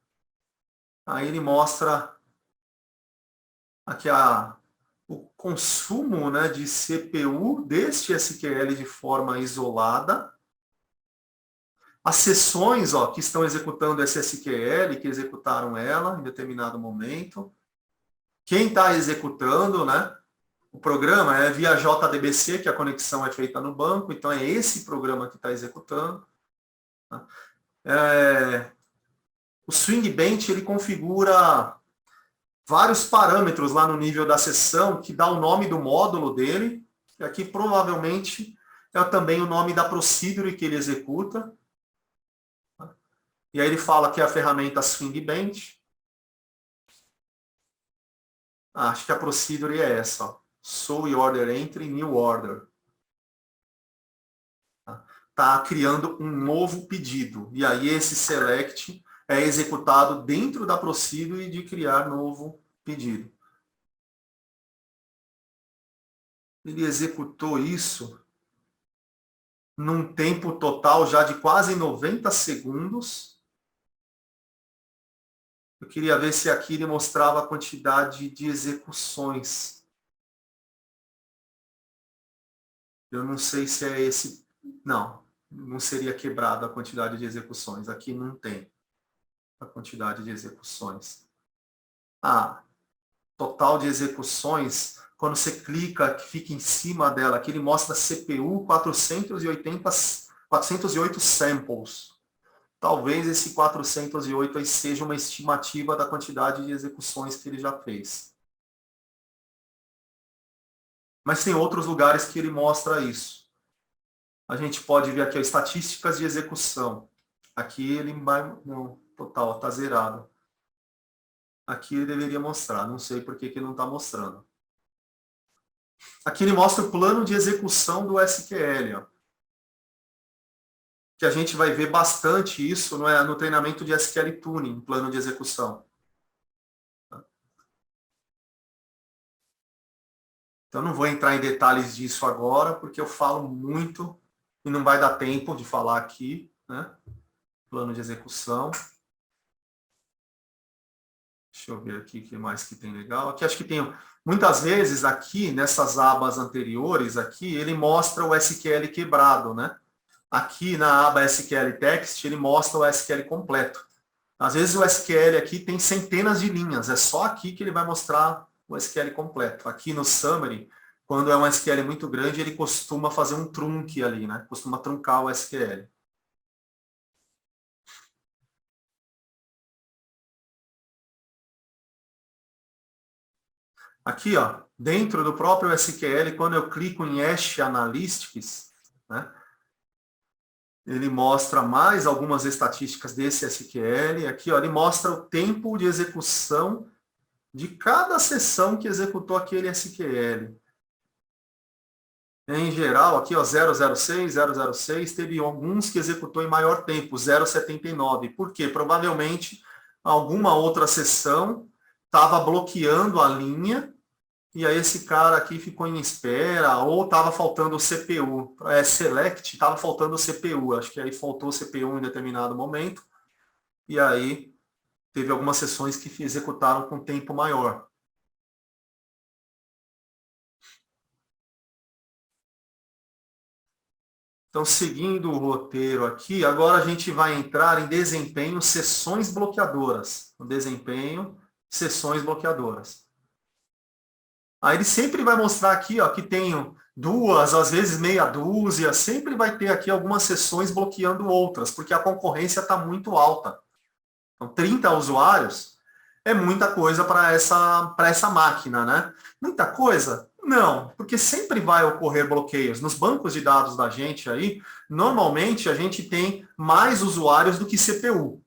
Aí ele mostra aqui o consumo, né, de CPU deste SQL de forma isolada. As sessões, ó, que estão executando esse SQL, que executaram ela em determinado momento. Quem está executando, né? O programa é via JDBC, que a conexão é feita no banco, então é esse programa que está executando. Tá? O Swing Bench ele configura vários parâmetros lá no nível da sessão que dá o nome do módulo dele, e aqui provavelmente é também o nome da procedure que ele executa. E aí ele fala que é a ferramenta Swing Bench. Acho que a procedure é essa, ó. SOE Order Entry, New Order. Está criando um novo pedido. E aí esse select é executado dentro da procedure de criar novo pedido. Ele executou isso num tempo total já de quase 90 segundos. Eu queria ver se aqui ele mostrava a quantidade de execuções. Eu não sei se é esse... não seria quebrado a quantidade de execuções. Aqui não tem a quantidade de execuções. Total de execuções, quando você clica, que fica em cima dela, aqui ele mostra CPU 408 samples. Talvez esse 408 aí seja uma estimativa da quantidade de execuções que ele já fez. Mas tem outros lugares que ele mostra isso. A gente pode ver aqui, ó, estatísticas de execução. Aqui ele vai... Não, total, está zerado. Aqui ele deveria mostrar, não sei por que ele não está mostrando. Aqui ele mostra o plano de execução do SQL, ó. Que a gente vai ver bastante isso no treinamento de SQL Tuning, plano de execução. Então, não vou entrar em detalhes disso agora, porque eu falo muito e não vai dar tempo de falar aqui, né? Plano de execução. Deixa eu ver aqui o que mais que tem legal. Aqui acho que tem, muitas vezes aqui, nessas abas anteriores, aqui, ele mostra o SQL quebrado, né? Aqui na aba SQL Text, ele mostra o SQL completo. Às vezes o SQL aqui tem centenas de linhas, é só aqui que ele vai mostrar o SQL completo. Aqui no Summary, quando é um SQL muito grande, ele costuma fazer um trunque ali, né? Costuma truncar o SQL. Aqui, ó, dentro do próprio SQL, quando eu clico em Hash Analytics, né? Ele mostra mais algumas estatísticas desse SQL. Aqui, ó, ele mostra o tempo de execução de cada sessão que executou aquele SQL. Em geral, aqui, ó, 006, 006, teve alguns que executou em maior tempo, 0,79. Por quê? Provavelmente alguma outra sessão estava bloqueando a linha e aí esse cara aqui ficou em espera, ou estava faltando o CPU. Select, estava faltando o CPU. Acho que aí faltou o CPU em determinado momento. E aí teve algumas sessões que executaram com tempo maior. Então, seguindo o roteiro aqui, agora a gente vai entrar em desempenho, sessões bloqueadoras. O desempenho, sessões bloqueadoras. Aí ele sempre vai mostrar aqui, ó, que tem duas, às vezes meia dúzia, sempre vai ter aqui algumas sessões bloqueando outras, porque a concorrência está muito alta. Então, 30 usuários é muita coisa para essa máquina, né? Muita coisa? Não, porque sempre vai ocorrer bloqueios. Nos bancos de dados da gente aí, normalmente a gente tem mais usuários do que CPU.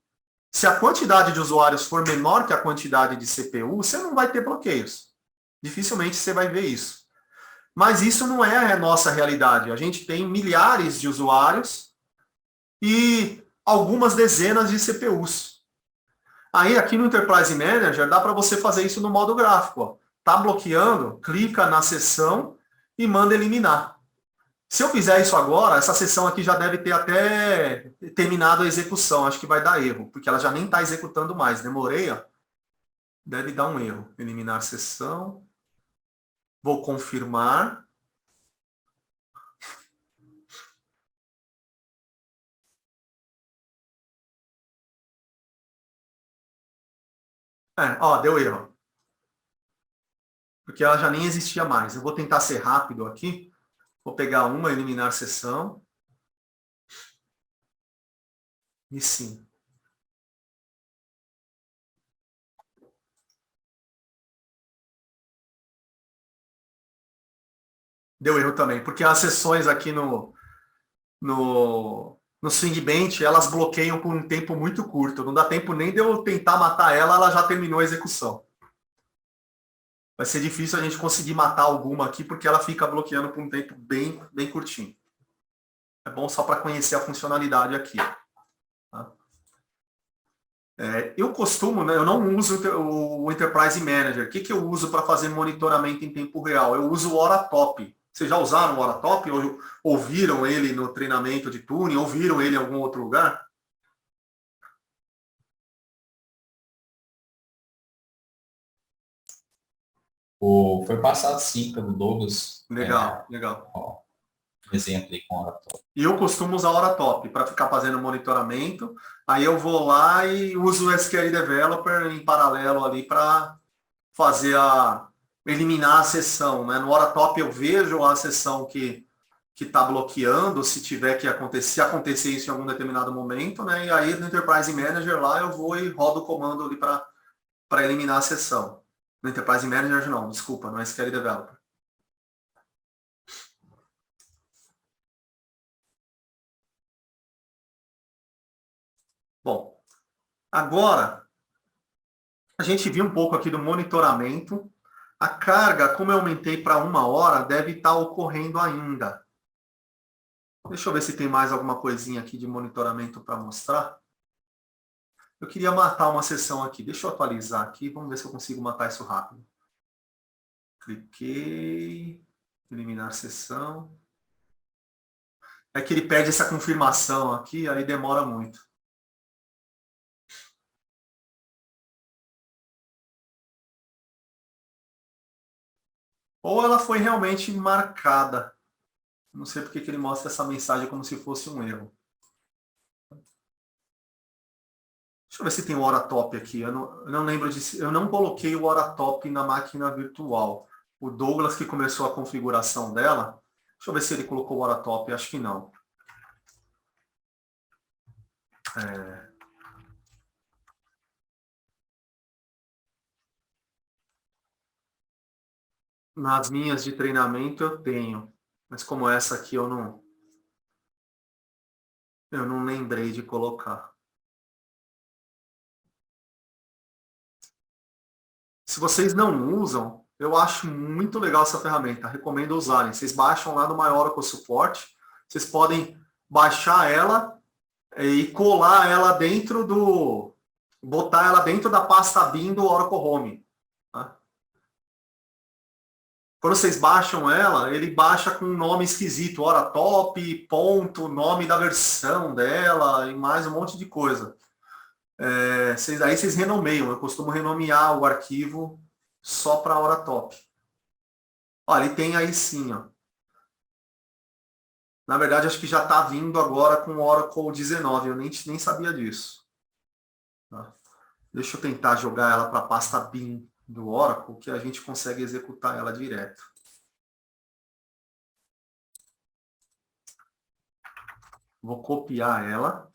Se a quantidade de usuários for menor que a quantidade de CPU, você não vai ter bloqueios. Dificilmente você vai ver isso. Mas isso não é a nossa realidade. A gente tem milhares de usuários e algumas dezenas de CPUs. Aí aqui no Enterprise Manager dá para você fazer isso no modo gráfico. Ó. Tá bloqueando, clica na seção e manda eliminar. Se eu fizer isso agora, essa seção aqui já deve ter até terminado a execução. Acho que vai dar erro, porque ela já nem está executando mais. Demorei, ó. Deve dar um erro. Eliminar sessão. Vou confirmar. Ó, deu erro. Porque ela já nem existia mais. Eu vou tentar ser rápido aqui. Vou pegar uma, eliminar sessão. E sim. Deu erro também, porque as sessões aqui no Swing Bench, elas bloqueiam por um tempo muito curto. Não dá tempo nem de eu tentar matar ela, ela já terminou a execução. Vai ser difícil a gente conseguir matar alguma aqui, porque ela fica bloqueando por um tempo bem, bem curtinho. É bom só para conhecer a funcionalidade aqui. Tá? Eu costumo, né, eu não uso o Enterprise Manager. O que eu uso para fazer monitoramento em tempo real? Eu uso o Oratop. Vocês já usaram o Oratop? Ou ouviram ele no treinamento de tuning? Ouviram ele em algum outro lugar? Foi passado sim pelo Douglas. Legal, legal. Ó, um exemplo aí com a Oratório. E eu costumo usar o Oratop para ficar fazendo monitoramento. Aí eu vou lá e uso o SQL Developer em paralelo ali para fazer eliminar a sessão. Né? No Oratop eu vejo a sessão que está bloqueando, se tiver que acontecer, se acontecer isso em algum determinado momento, né? E aí no Enterprise Manager lá eu vou e rodo o comando ali para eliminar a sessão. No Enterprise Manager não, desculpa, no SQL Developer. Bom, agora a gente viu um pouco aqui do monitoramento. A carga, como eu aumentei para 1 hora, deve estar ocorrendo ainda. Deixa eu ver se tem mais alguma coisinha aqui de monitoramento para mostrar. Eu queria matar uma sessão aqui. Deixa eu atualizar aqui. Vamos ver se eu consigo matar isso rápido. Cliquei. Eliminar sessão. É que ele pede essa confirmação aqui, aí demora muito. Ou ela foi realmente marcada. Não sei porque que ele mostra essa mensagem como se fosse um erro. Deixa eu ver se tem o Oratop aqui. Eu não lembro de. Eu não coloquei o Oratop na máquina virtual. O Douglas que começou a configuração dela. Deixa eu ver se ele colocou o Oratop. Acho que não. Nas minhas de treinamento eu tenho. Mas como essa aqui eu não lembrei de colocar. Se vocês não usam, eu acho muito legal essa ferramenta. Recomendo usarem. Vocês baixam lá no My Oracle Support. Vocês podem baixar ela e colar ela dentro botar ela dentro da pasta bin do Oracle Home. Tá? Quando vocês baixam ela, ele baixa com um nome esquisito. Oratop, ponto, nome da versão dela e mais um monte de coisa. Aí vocês renomeiam. Eu costumo renomear o arquivo só para Oratop. Olha, ele tem aí sim, ó. Na verdade, acho que já está vindo agora com o Oracle 19, eu nem sabia disso. Tá? Deixa eu tentar jogar ela para a pasta bin do Oracle, que a gente consegue executar ela direto. Vou copiar ela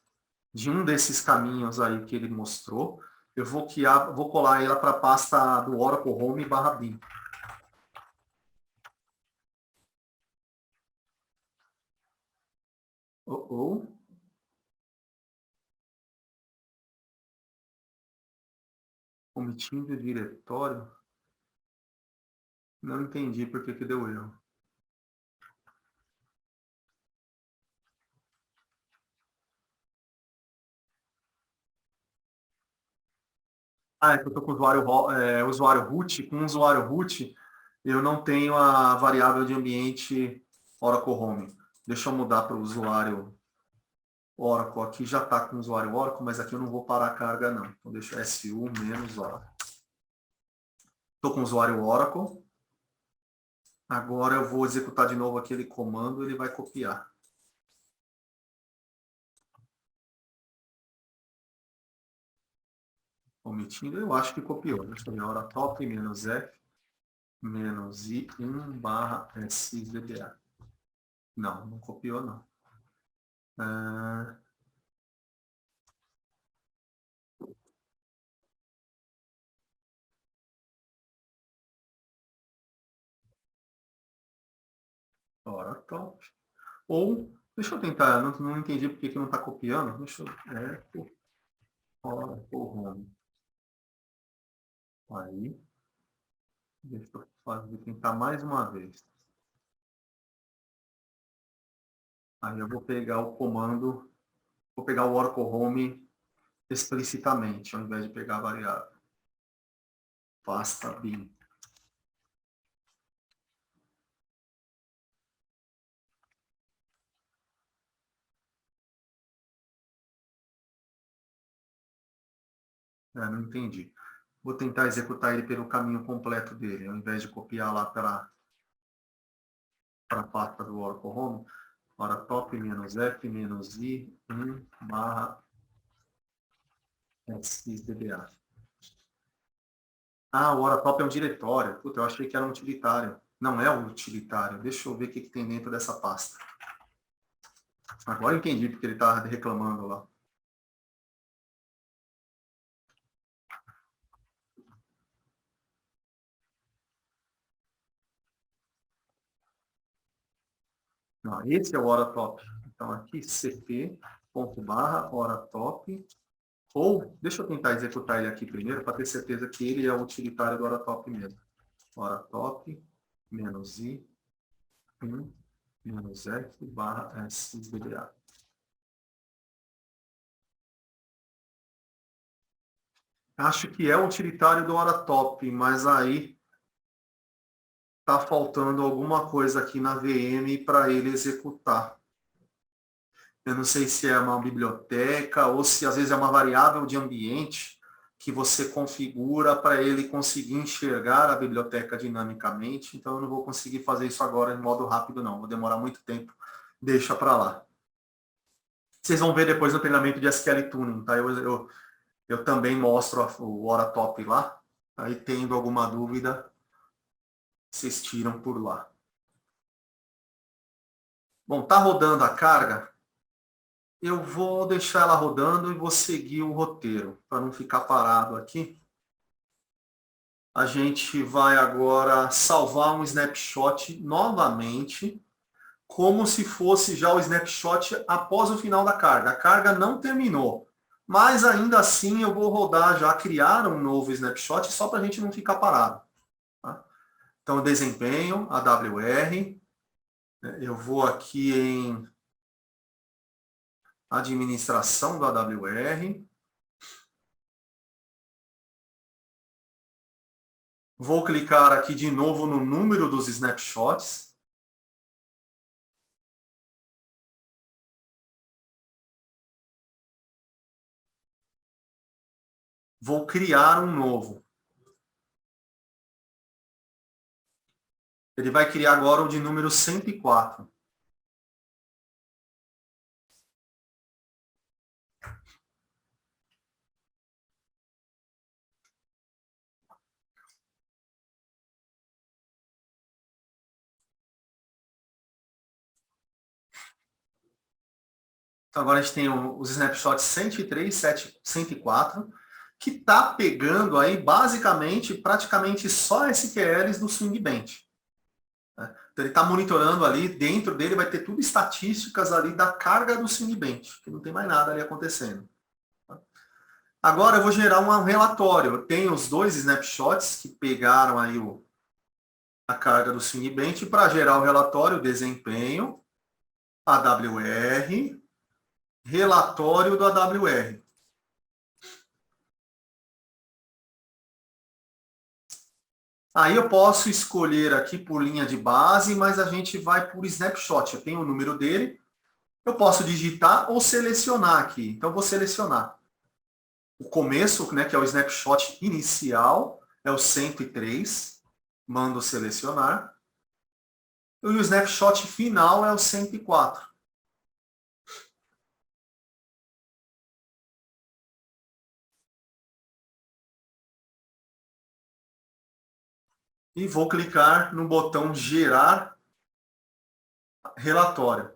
de um desses caminhos aí que ele mostrou. Eu vou colar ela para a pasta do Oracle Home /bin. Omitindo o diretório. Não entendi por que deu erro. Ah, é que eu estou com o usuário root. Com o usuário root, eu não tenho a variável de ambiente Oracle Home. Deixa eu mudar para o usuário Oracle. Aqui já está com o usuário Oracle, mas aqui eu não vou parar a carga, não. Então, deixa eu SU menos Oracle. Estou com o usuário Oracle. Agora eu vou executar de novo aquele comando, ele vai copiar. Omitindo, eu acho que copiou. Deixa eu ver, hora top, menos F, menos I1 barra SDBA. Não copiou, não. Hora top. Ou, deixa eu tentar, não entendi porque que não está copiando. Deixa eu... hora home. Aí, deixa eu tentar mais uma vez. Aí eu vou pegar o comando, vou pegar o Oracle Home explicitamente, ao invés de pegar a variável. Pasta bin. Não entendi. Vou tentar executar ele pelo caminho completo dele, ao invés de copiar lá para a pasta do Oracle Home. Hora top menos F menos I 1 barra SDBA. Ah, o hora top é um diretório. Puta, eu achei que era um utilitário. Não é um utilitário. Deixa eu ver o que tem dentro dessa pasta. Agora eu entendi porque ele está reclamando lá. Não, esse é o hora top. Então aqui cp ponto barra hora top. Ou, deixa eu tentar executar ele aqui primeiro, para ter certeza que ele é o utilitário do hora top mesmo. Hora top, menos I, 1, menos F, barra SDBA. Acho que é o utilitário do hora top, mas aí está faltando alguma coisa aqui na VM para ele executar. Eu não sei se é uma biblioteca ou se às vezes é uma variável de ambiente que você configura para ele conseguir enxergar a biblioteca dinamicamente. Então, eu não vou conseguir fazer isso agora em modo rápido, não. Vou demorar muito tempo. Deixa para lá. Vocês vão ver depois no treinamento de SQL Tuning, tá? Eu também mostro o hora top lá. Aí, tendo alguma dúvida, vocês tiram por lá. Bom, tá rodando a carga. Eu vou deixar ela rodando e vou seguir o roteiro, para não ficar parado aqui. A gente vai agora salvar um snapshot novamente, como se fosse já o snapshot após o final da carga. A carga não terminou, mas ainda assim eu vou rodar já, criar um novo snapshot, só para a gente não ficar parado. Tá? Então, desempenho, AWR. Eu vou aqui em administração do AWR. Vou clicar aqui de novo no número dos snapshots. Vou criar um novo. Ele vai criar agora o de número 104. Então agora a gente tem os snapshots 103, 104, que está pegando aí basicamente, praticamente só SQLs do Swing Bench. Então ele está monitorando ali, dentro dele vai ter tudo estatísticas ali da carga do Swing Bench, que não tem mais nada ali acontecendo. Agora eu vou gerar um relatório. Eu tenho os dois snapshots que pegaram aí a carga do Swing Bench para gerar o relatório, desempenho, AWR, relatório do AWR. Aí eu posso escolher aqui por linha de base, mas a gente vai por snapshot. Eu tenho o número dele, eu posso digitar ou selecionar aqui. Então eu vou selecionar. O começo, né, que é o snapshot inicial, é o 103, mando selecionar. E o snapshot final é o 104. E vou clicar no botão gerar relatório.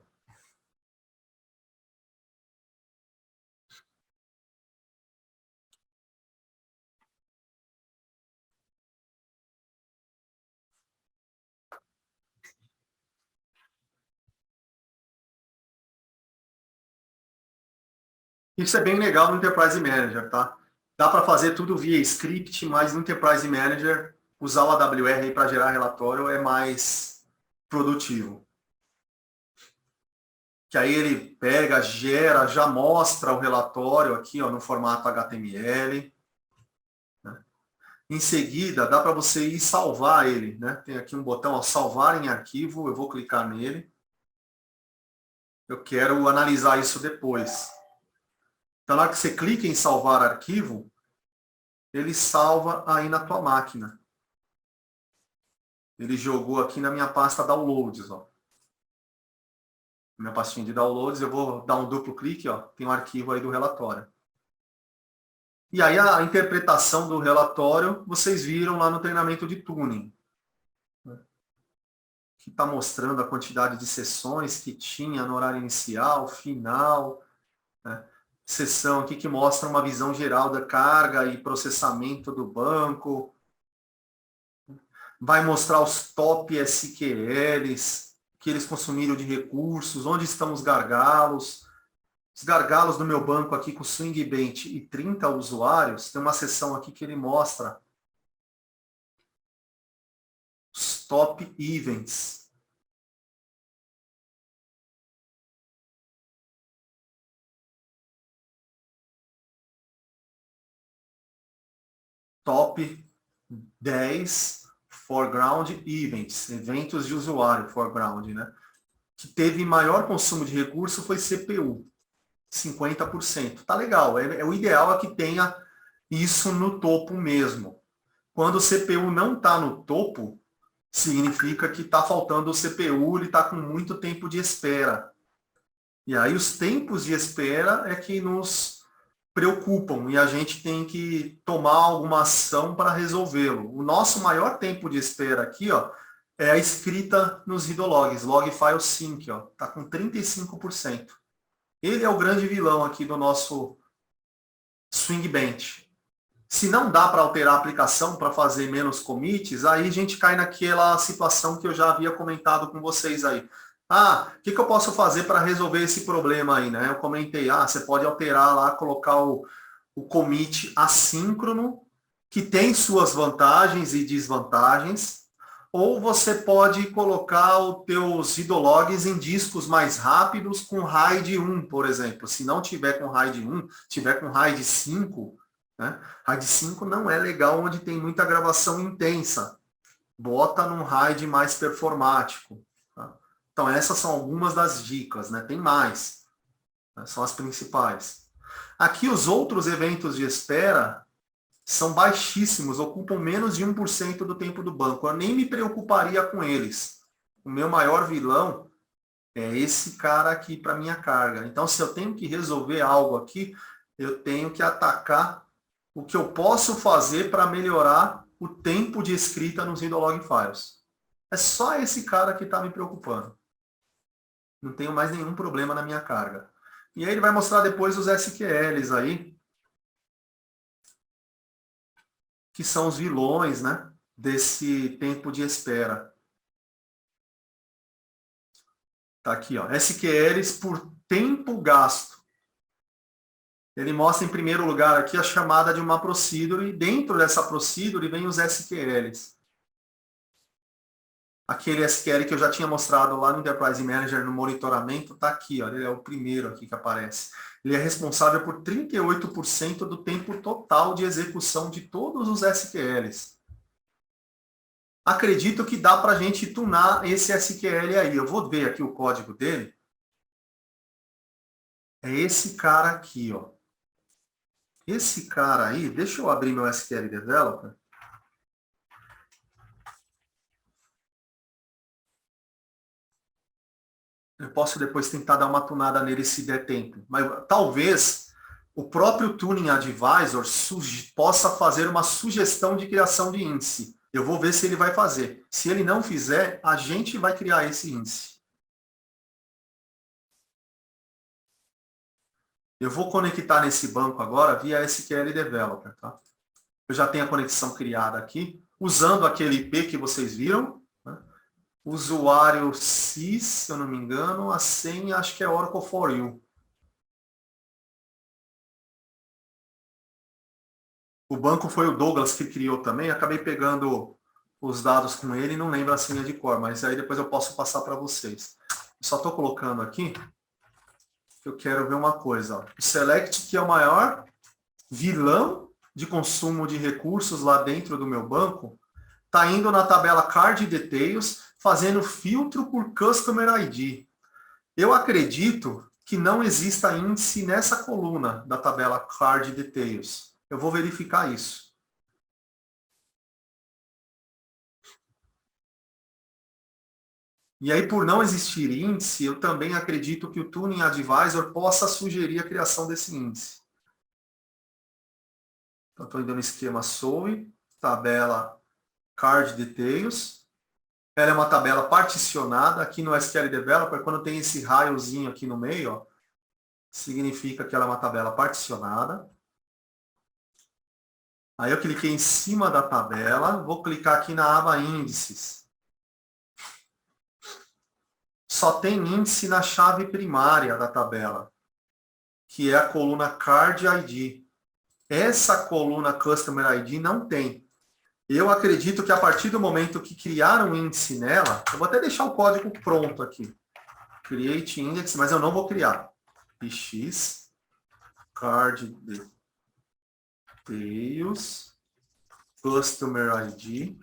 Isso é bem legal no Enterprise Manager, tá? Dá para fazer tudo via script, mas no Enterprise Manager, usar o AWR para gerar relatório é mais produtivo. Que aí ele pega, gera, já mostra o relatório aqui, ó, no formato HTML. Né? Em seguida, dá para você ir salvar ele. Né? Tem aqui um botão, ó, salvar em arquivo, eu vou clicar nele. Eu quero analisar isso depois. Então, na hora que você clica em salvar arquivo, ele salva aí na tua máquina. Ele jogou aqui na minha pasta downloads, ó. Minha pastinha de downloads, eu vou dar um duplo clique, ó, tem um arquivo aí do relatório. E aí a interpretação do relatório, vocês viram lá no treinamento de tuning. Né? Que está mostrando a quantidade de sessões que tinha no horário inicial, final, né? Sessão aqui que mostra uma visão geral da carga e processamento do banco. Vai mostrar os top SQLs, que eles consumiram de recursos, onde estão os gargalos. Os gargalos do meu banco aqui com Swing Bench e 30 usuários, tem uma seção aqui que ele mostra os top events. Top 10 foreground events, eventos de usuário, foreground, né? Que teve maior consumo de recurso foi CPU, 50%. Tá legal, o ideal é que tenha isso no topo mesmo. Quando o CPU não está no topo, significa que está faltando o CPU, ele está com muito tempo de espera. E aí os tempos de espera é que nos preocupam e a gente tem que tomar alguma ação para resolvê-lo. O nosso maior tempo de espera aqui, ó, é a escrita nos read logs, log file sync, ó, tá com 35%. Ele é o grande vilão aqui do nosso Swing Bench. Se não dá para alterar a aplicação para fazer menos commits, aí a gente cai naquela situação que eu já havia comentado com vocês aí. Ah, o que eu posso fazer para resolver esse problema aí, né? Eu comentei, você pode alterar lá, colocar o commit assíncrono, que tem suas vantagens e desvantagens, ou você pode colocar os teus read logs em discos mais rápidos com RAID 1, por exemplo. Se não tiver com RAID 1, tiver com RAID 5, né? RAID 5 não é legal onde tem muita gravação intensa. Bota num RAID mais performático. Tá? Então essas são algumas das dicas, né? Tem mais, né? São as principais. Aqui os outros eventos de espera são baixíssimos, ocupam menos de 1% do tempo do banco. Eu nem me preocuparia com eles. O meu maior vilão é esse cara aqui para minha carga. Então, se eu tenho que resolver algo aqui, eu tenho que atacar o que eu posso fazer para melhorar o tempo de escrita nos read log files. É só esse cara que está me preocupando. Não tenho mais nenhum problema na minha carga. E aí ele vai mostrar depois os SQLs aí, que são os vilões, né, desse tempo de espera. Tá aqui, ó, SQLs por tempo gasto. Ele mostra em primeiro lugar aqui a chamada de uma procedure, e dentro dessa procedure vem os SQLs. Aquele SQL que eu já tinha mostrado lá no Enterprise Manager no monitoramento, está aqui, ó, ele é o primeiro aqui que aparece. Ele é responsável por 38% do tempo total de execução de todos os SQLs. Acredito que dá para a gente tunar esse SQL aí. Eu vou ver aqui o código dele. É esse cara aqui, ó. Esse cara aí, deixa eu abrir meu SQL Developer. Eu posso depois tentar dar uma tunada nele se der tempo. Mas talvez o próprio Tuning Advisor possa fazer uma sugestão de criação de índice. Eu vou ver se ele vai fazer. Se ele não fizer, a gente vai criar esse índice. Eu vou conectar nesse banco agora via SQL Developer. Tá? Eu já tenho a conexão criada aqui, usando aquele IP que vocês viram. Né? Usuário sys, se eu não me engano, a senha acho que é Oracle for You. O banco foi o Douglas que criou também, acabei pegando os dados com ele e não lembro a senha de cor, mas aí depois eu posso passar para vocês. Só estou colocando aqui, que eu quero ver uma coisa. Ó. O Select, que é o maior vilão de consumo de recursos lá dentro do meu banco, está indo na tabela Card Details, fazendo filtro por Customer ID. Eu acredito que não exista índice nessa coluna da tabela Card Details. Eu vou verificar isso. E aí, por não existir índice, eu também acredito que o Tuning Advisor possa sugerir a criação desse índice. Então, estou indo no esquema SOE, tabela Card Details. Ela é uma tabela particionada. Aqui no SQL Developer, quando tem esse raiozinho aqui no meio, ó, significa que ela é uma tabela particionada. Aí eu cliquei em cima da tabela, vou clicar aqui na aba Índices. Só tem índice na chave primária da tabela, que é a coluna Card ID. Essa coluna Customer ID não tem. Eu acredito que a partir do momento que criaram um índice nela, eu vou até deixar o código pronto aqui. Create Index, mas eu não vou criar. px Card Details Customer ID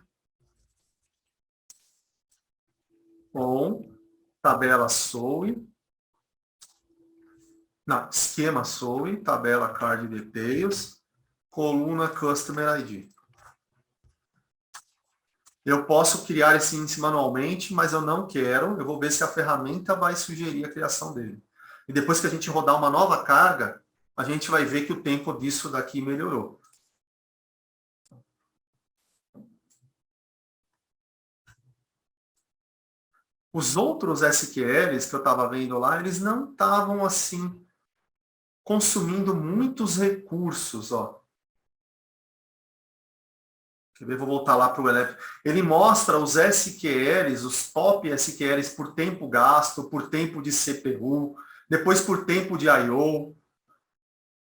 on tabela SOE, não, esquema SOE, tabela Card Details, coluna Customer ID. Eu posso criar esse índice manualmente, mas eu não quero. Eu vou ver se a ferramenta vai sugerir a criação dele. E depois que a gente rodar uma nova carga, a gente vai ver que o tempo disso daqui melhorou. Os outros SQLs que eu estava vendo lá, eles não estavam assim consumindo muitos recursos, ó. Quer ver? Vou voltar lá para o Elef. Ele mostra os SQLs, os top SQLs por tempo gasto, por tempo de CPU, depois por tempo de I/O.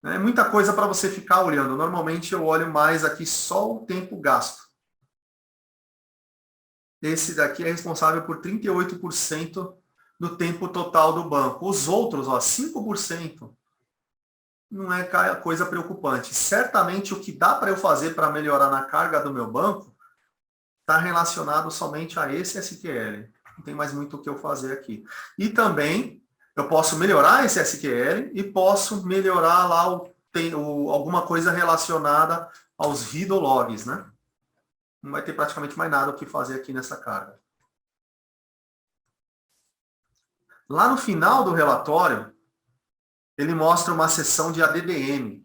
É muita coisa para você ficar olhando. Normalmente eu olho mais aqui só o tempo gasto. Esse daqui é responsável por 38% do tempo total do banco. Os outros, ó, 5%, não é coisa preocupante. Certamente o que dá para eu fazer para melhorar na carga do meu banco está relacionado somente a esse SQL. Não tem mais muito o que eu fazer aqui. E também eu posso melhorar esse SQL e posso melhorar lá alguma coisa relacionada aos read logs, né? Não vai ter praticamente mais nada o que fazer aqui nessa carga. Lá no final do relatório, ele mostra uma seção de ADDM.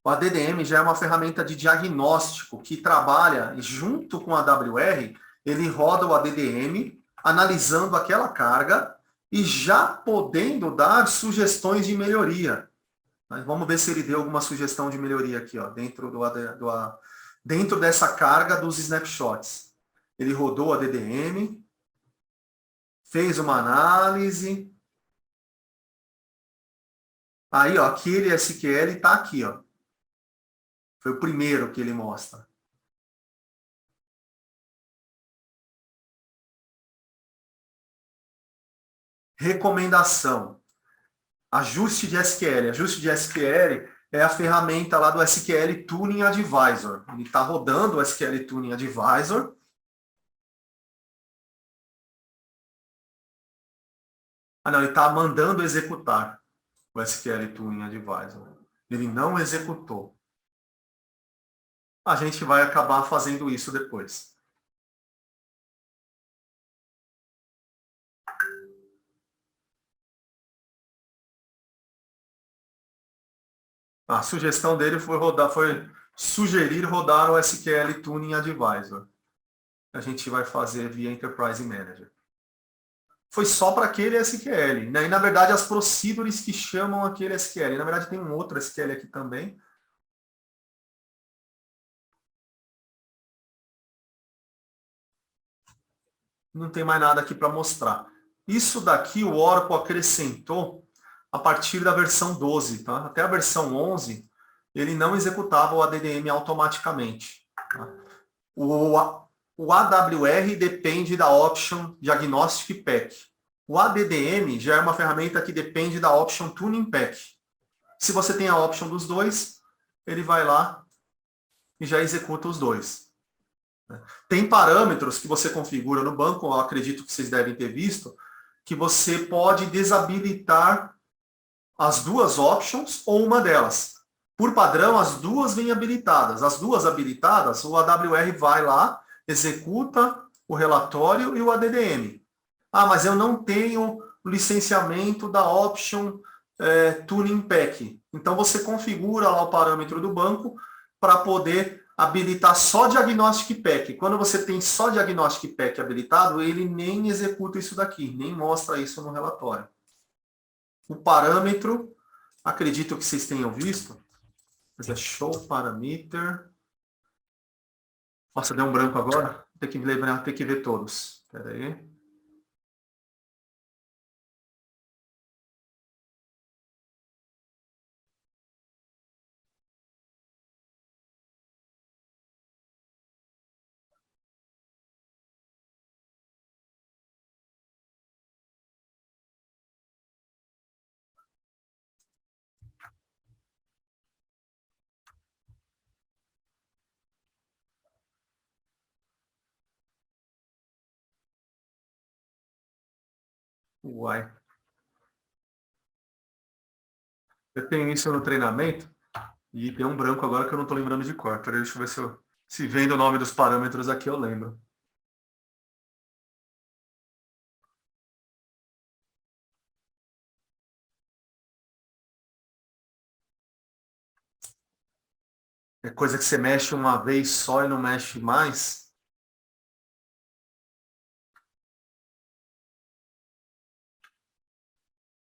O ADDM já é uma ferramenta de diagnóstico que trabalha junto com a AWR, ele roda o ADDM, analisando aquela carga e já podendo dar sugestões de melhoria. Mas vamos ver se ele deu alguma sugestão de melhoria aqui, ó, dentro dessa carga dos snapshots. Ele rodou a DDM, fez uma análise. Aí, ó, aquele SQL está aqui, ó. Foi o primeiro que ele mostra. Recomendação. Ajuste de SQL. Ajuste de SQL é a ferramenta lá do SQL Tuning Advisor. Ele está rodando o SQL Tuning Advisor. Ah, não, ele está mandando executar o SQL Tuning Advisor. Ele não executou. A gente vai acabar fazendo isso depois. A sugestão dele foi sugerir rodar o SQL Tuning Advisor. A gente vai fazer via Enterprise Manager. Foi só para aquele SQL, né? E, na verdade, as procedures que chamam aquele SQL. Na verdade, tem um outro SQL aqui também. Não tem mais nada aqui para mostrar. Isso daqui o Oracle acrescentou a partir da versão 12. Tá? Até a versão 11, ele não executava o ADDM automaticamente. Tá? O AWR depende da option Diagnostic Pack. O ADDM já é uma ferramenta que depende da option Tuning Pack. Se você tem a option dos dois, ele vai lá e já executa os dois. Tem parâmetros que você configura no banco, eu acredito que vocês devem ter visto, que você pode desabilitar as duas options ou uma delas. Por padrão, as duas vêm habilitadas. As duas habilitadas, o AWR vai lá, executa o relatório e o ADDM. Ah, mas eu não tenho licenciamento da option Tuning Pack. Então, você configura lá o parâmetro do banco para poder habilitar só Diagnostic Pack. Quando você tem só Diagnostic Pack habilitado, ele nem executa isso daqui, nem mostra isso no relatório. O parâmetro, acredito que vocês tenham visto, mas é show parameter. Nossa, deu um branco agora? Tem que lembrar, tem que ver todos. Espera aí. Uai. Eu tenho isso no treinamento e tem um branco agora que eu não estou lembrando de cor. Peraí, deixa eu ver se vendo o nome dos parâmetros aqui eu lembro. É coisa que você mexe uma vez só e não mexe mais.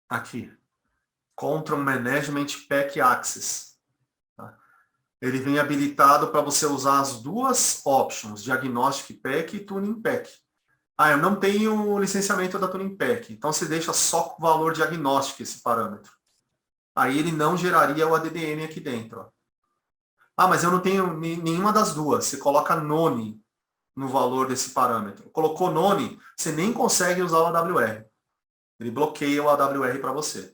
Aqui. Control Management Pack Access. Tá? Ele vem habilitado para você usar as duas options, Diagnostic Pack e Tuning Pack. Ah, eu não tenho licenciamento da Tuning Pack. Então você deixa só o valor diagnóstico esse parâmetro. Aí ele não geraria o ADDM aqui dentro. Ó. Ah, mas eu não tenho nenhuma das duas. Você coloca none no valor desse parâmetro. Colocou none, você nem consegue usar o AWR. Ele bloqueia o AWR para você.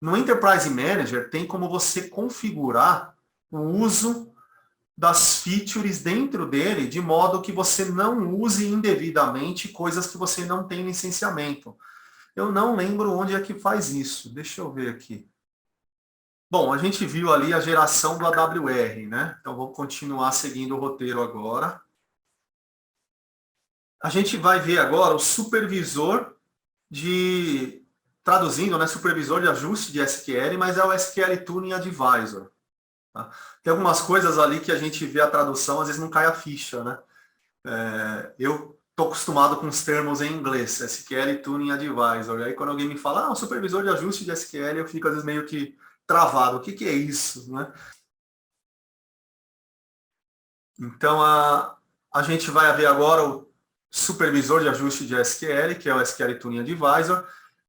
No Enterprise Manager, tem como você configurar o uso das features dentro dele, de modo que você não use indevidamente coisas que você não tem licenciamento. Eu não lembro onde é que faz isso. Deixa eu ver aqui. Bom, a gente viu ali a geração do AWR, né? Então, vou continuar seguindo o roteiro agora. A gente vai ver agora o supervisor de... Traduzindo, né? Supervisor de ajuste de SQL, mas é o SQL Tuning Advisor. Tá? Tem algumas coisas ali que a gente vê a tradução, às vezes não cai a ficha, né? Eu estou acostumado com os termos em inglês, SQL Tuning Advisor. E aí quando alguém me fala, um supervisor de ajuste de SQL, eu fico às vezes meio que travado. O que que é isso, né? Então, a gente vai ver agora o supervisor de ajuste de SQL, que é o SQL Tuning Advisor.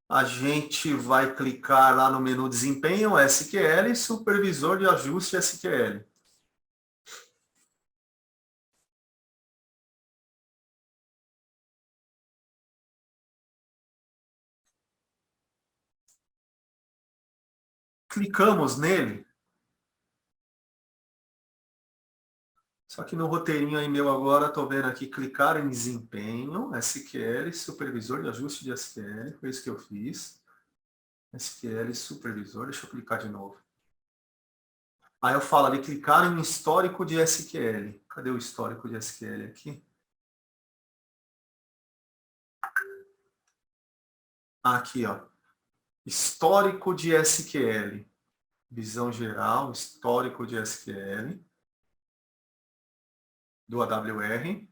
A gente vai clicar lá no menu Desempenho, SQL, Supervisor de Ajuste SQL. Clicamos nele. Só que no roteirinho aí meu agora, estou vendo aqui, clicar em Desempenho, SQL, Supervisor de Ajuste de SQL. Foi isso que eu fiz. SQL, Supervisor. Deixa eu clicar de novo. Aí eu falo ali, clicar em Histórico de SQL. Cadê o Histórico de SQL aqui? Aqui, ó. Histórico de SQL. Visão geral, histórico de SQL. Do AWR.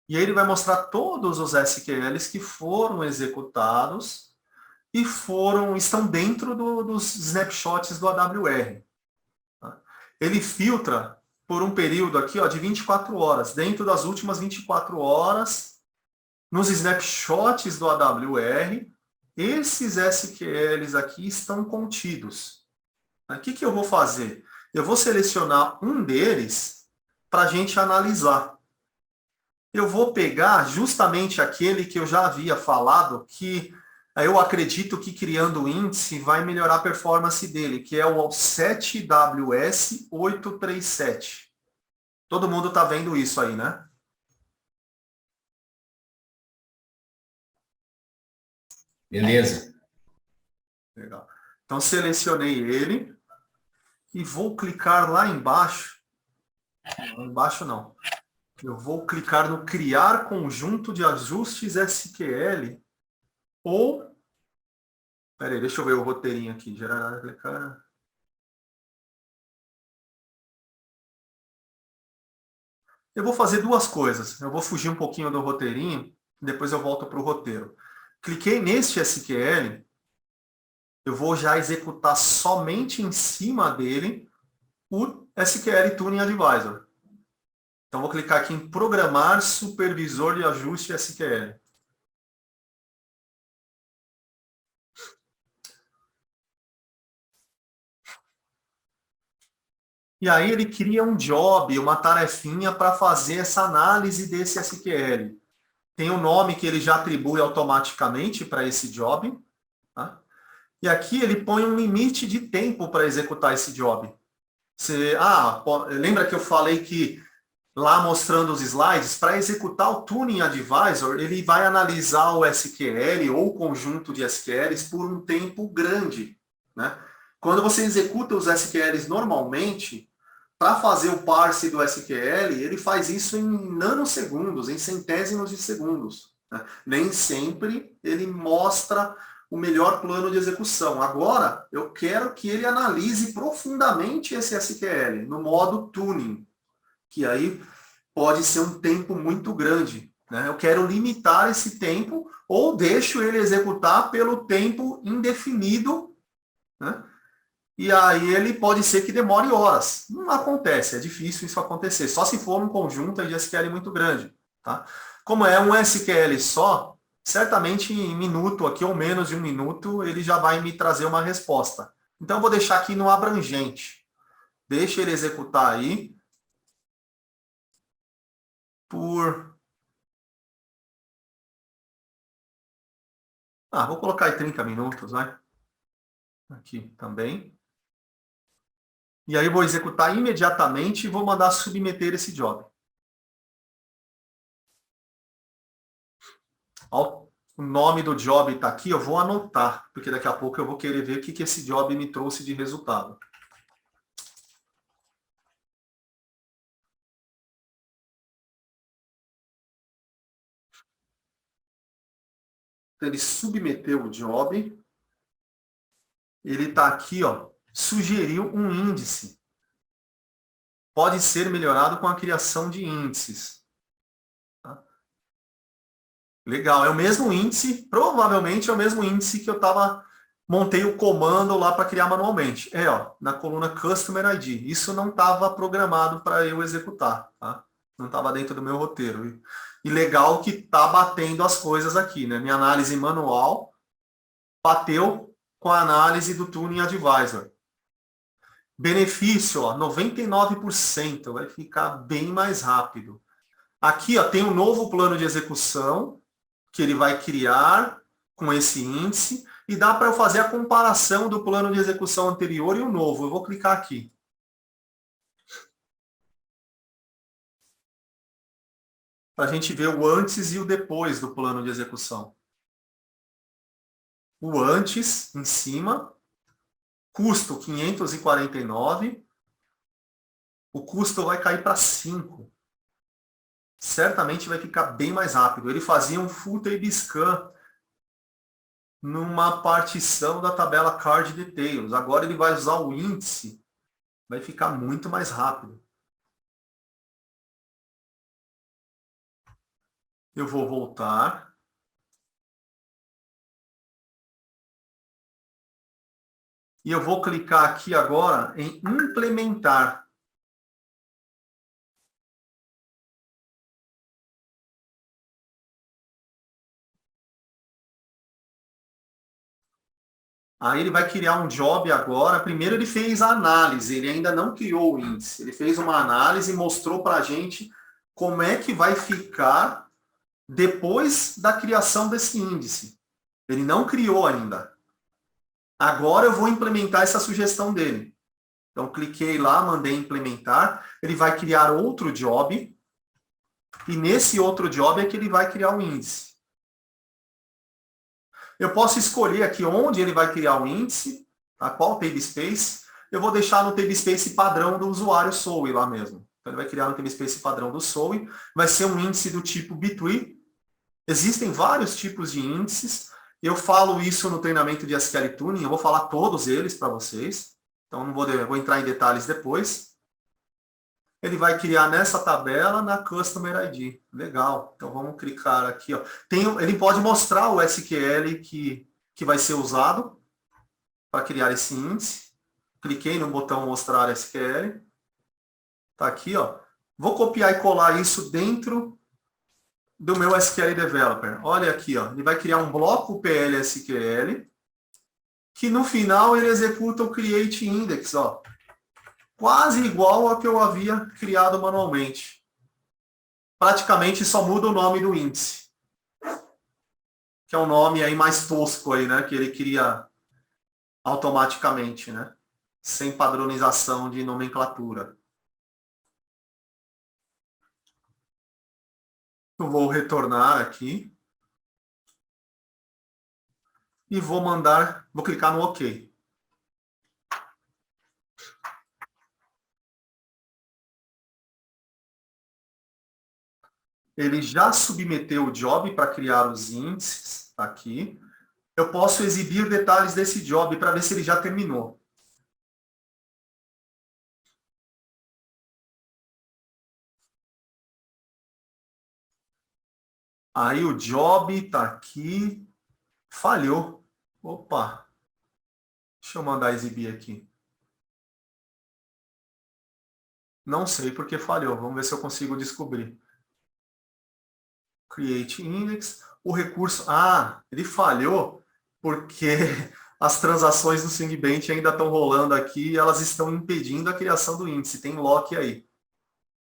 E aí ele vai mostrar todos os SQLs que foram executados e estão dentro dos snapshots do AWR. Tá? Ele filtra por um período aqui, ó, de 24 horas. Dentro das últimas 24 horas, nos snapshots do AWR, esses SQLs aqui estão contidos. O que que eu vou fazer? Eu vou selecionar um deles para a gente analisar. Eu vou pegar justamente aquele que eu já havia falado, que eu acredito que criando o índice vai melhorar a performance dele, que é o 7WS837. Todo mundo está vendo isso aí, né? Beleza. Legal. Então, selecionei ele e vou clicar lá embaixo. Lá embaixo não. Eu vou clicar no Criar Conjunto de Ajustes SQL ou... Peraí, deixa eu ver o roteirinho aqui. Gerar, clicar... Eu vou fazer duas coisas. Eu vou fugir um pouquinho do roteirinho, depois eu volto para o roteiro. Cliquei neste SQL, eu vou já executar somente em cima dele o SQL Tuning Advisor. Então, vou clicar aqui em Programar Supervisor de Ajuste SQL. E aí ele cria um job, uma tarefinha para fazer essa análise desse SQL. Tem um nome que ele já atribui automaticamente para esse job. Tá? E aqui ele põe um limite de tempo para executar esse job. Lembra que eu falei que lá mostrando os slides, para executar o Tuning Advisor, ele vai analisar o SQL ou o conjunto de SQLs por um tempo grande. Né? Quando você executa os SQLs normalmente, para fazer o parse do SQL, ele faz isso em nanosegundos, em centésimos de segundos. Né? Nem sempre ele mostra o melhor plano de execução. Agora, eu quero que ele analise profundamente esse SQL, no modo tuning, que aí pode ser um tempo muito grande. Né? Eu quero limitar esse tempo ou deixo ele executar pelo tempo indefinido, né? E aí ele pode ser que demore horas. Não acontece, é difícil isso acontecer, só se for um conjunto de SQL muito grande. Tá? Como é um SQL só, certamente em minuto, aqui ou menos de um minuto, ele já vai me trazer uma resposta. Então eu vou deixar aqui no abrangente. Deixa ele executar aí por... vou colocar aí 30 minutos, vai. Aqui também. E aí eu vou executar imediatamente e vou mandar submeter esse job. O nome do job está aqui, eu vou anotar, porque daqui a pouco eu vou querer ver o que esse job me trouxe de resultado. Então, ele submeteu o job. Ele está aqui, ó, sugeriu um índice. Pode ser melhorado com a criação de índices. Tá? Legal, é o mesmo índice, provavelmente é o mesmo índice que eu montei o comando lá para criar manualmente. Ó, na coluna Customer ID. Isso não estava programado para eu executar, tá? Não estava dentro do meu roteiro. E legal que está batendo as coisas aqui, né? Minha análise manual bateu com a análise do Tuning Advisor. Benefício, ó, 99%, vai ficar bem mais rápido. Aqui, ó, tem um novo plano de execução que ele vai criar com esse índice e dá para eu fazer a comparação do plano de execução anterior e o novo. Eu vou clicar aqui. Para a gente ver o antes e o depois do plano de execução. O antes, em cima, custo 549, o custo vai cair para 5. Certamente vai ficar bem mais rápido. Ele fazia um full table scan numa partição da tabela Card Details. Agora ele vai usar o índice, vai ficar muito mais rápido. Eu vou voltar. E eu vou clicar aqui agora em implementar. Aí ele vai criar um job agora. Primeiro ele fez a análise, ele ainda não criou o índice. Ele fez uma análise e mostrou para a gente como é que vai ficar depois da criação desse índice. Ele não criou ainda. Agora eu vou implementar essa sugestão dele. Então, cliquei lá, mandei implementar. Ele vai criar outro job. E nesse outro job é que ele vai criar o índice. Eu posso escolher aqui onde ele vai criar o índice, tá? Qual Tablespace. Eu vou deixar no Tablespace padrão do usuário SOE lá mesmo. Então, ele vai criar no Tablespace padrão do SOE. Vai ser um índice do tipo Bitwee. Existem vários tipos de índices. Eu falo isso no treinamento de SQL Tuning. Eu vou falar todos eles para vocês. Então, não vou entrar em detalhes depois. Ele vai criar nessa tabela na Customer ID. Legal. Então, vamos clicar aqui. Ó. Ele pode mostrar o SQL que vai ser usado para criar esse índice. Cliquei no botão Mostrar SQL. Está aqui. Ó. Vou copiar e colar isso dentro do meu SQL Developer. Olha aqui. Ó. Ele vai criar um bloco PL-SQL que no final ele executa o Create Index. Ó. Quase igual ao que eu havia criado manualmente. Praticamente só muda o nome do índice. Que é um nome aí mais tosco aí, né? Que ele cria automaticamente, né? Sem padronização de nomenclatura. Eu vou retornar aqui. E vou clicar no OK. Ele já submeteu o job para criar os índices, tá aqui. Eu posso exibir detalhes desse job para ver se ele já terminou. Aí o job está aqui. Falhou. Opa. Deixa eu mandar exibir aqui. Não sei porque falhou. Vamos ver se eu consigo descobrir. Create Index. O recurso... ele falhou porque as transações do SwingBench ainda estão rolando aqui e elas estão impedindo a criação do índice. Tem lock aí.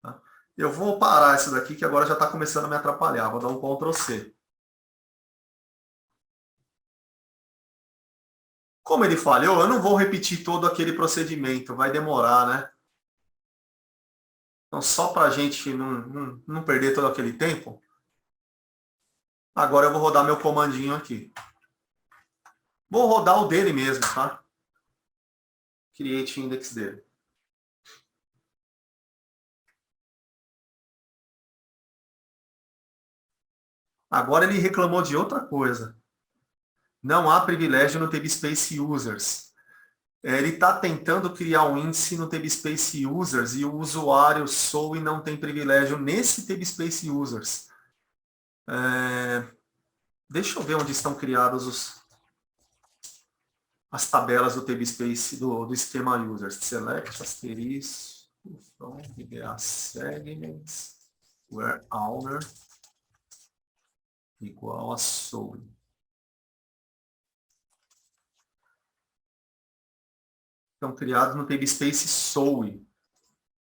Tá? Eu vou parar isso daqui que agora já está começando a me atrapalhar. Vou dar um Ctrl C. Como ele falhou, eu não vou repetir todo aquele procedimento. Vai demorar, né? Então, só para a gente não perder todo aquele tempo... Agora eu vou rodar meu comandinho aqui. Vou rodar o dele mesmo, tá? Create Index dele. Agora ele reclamou de outra coisa. Não há privilégio no Tablespace Users. Ele está tentando criar um índice no TabSpace Users e o usuário SOE não tem privilégio nesse TabSpace Users. Deixa eu ver onde estão criadas as tabelas do TabSpace, do esquema Users. Select, asterisco, from DBA segments, where owner igual a SOE. Estão criados no TabSpace SOE,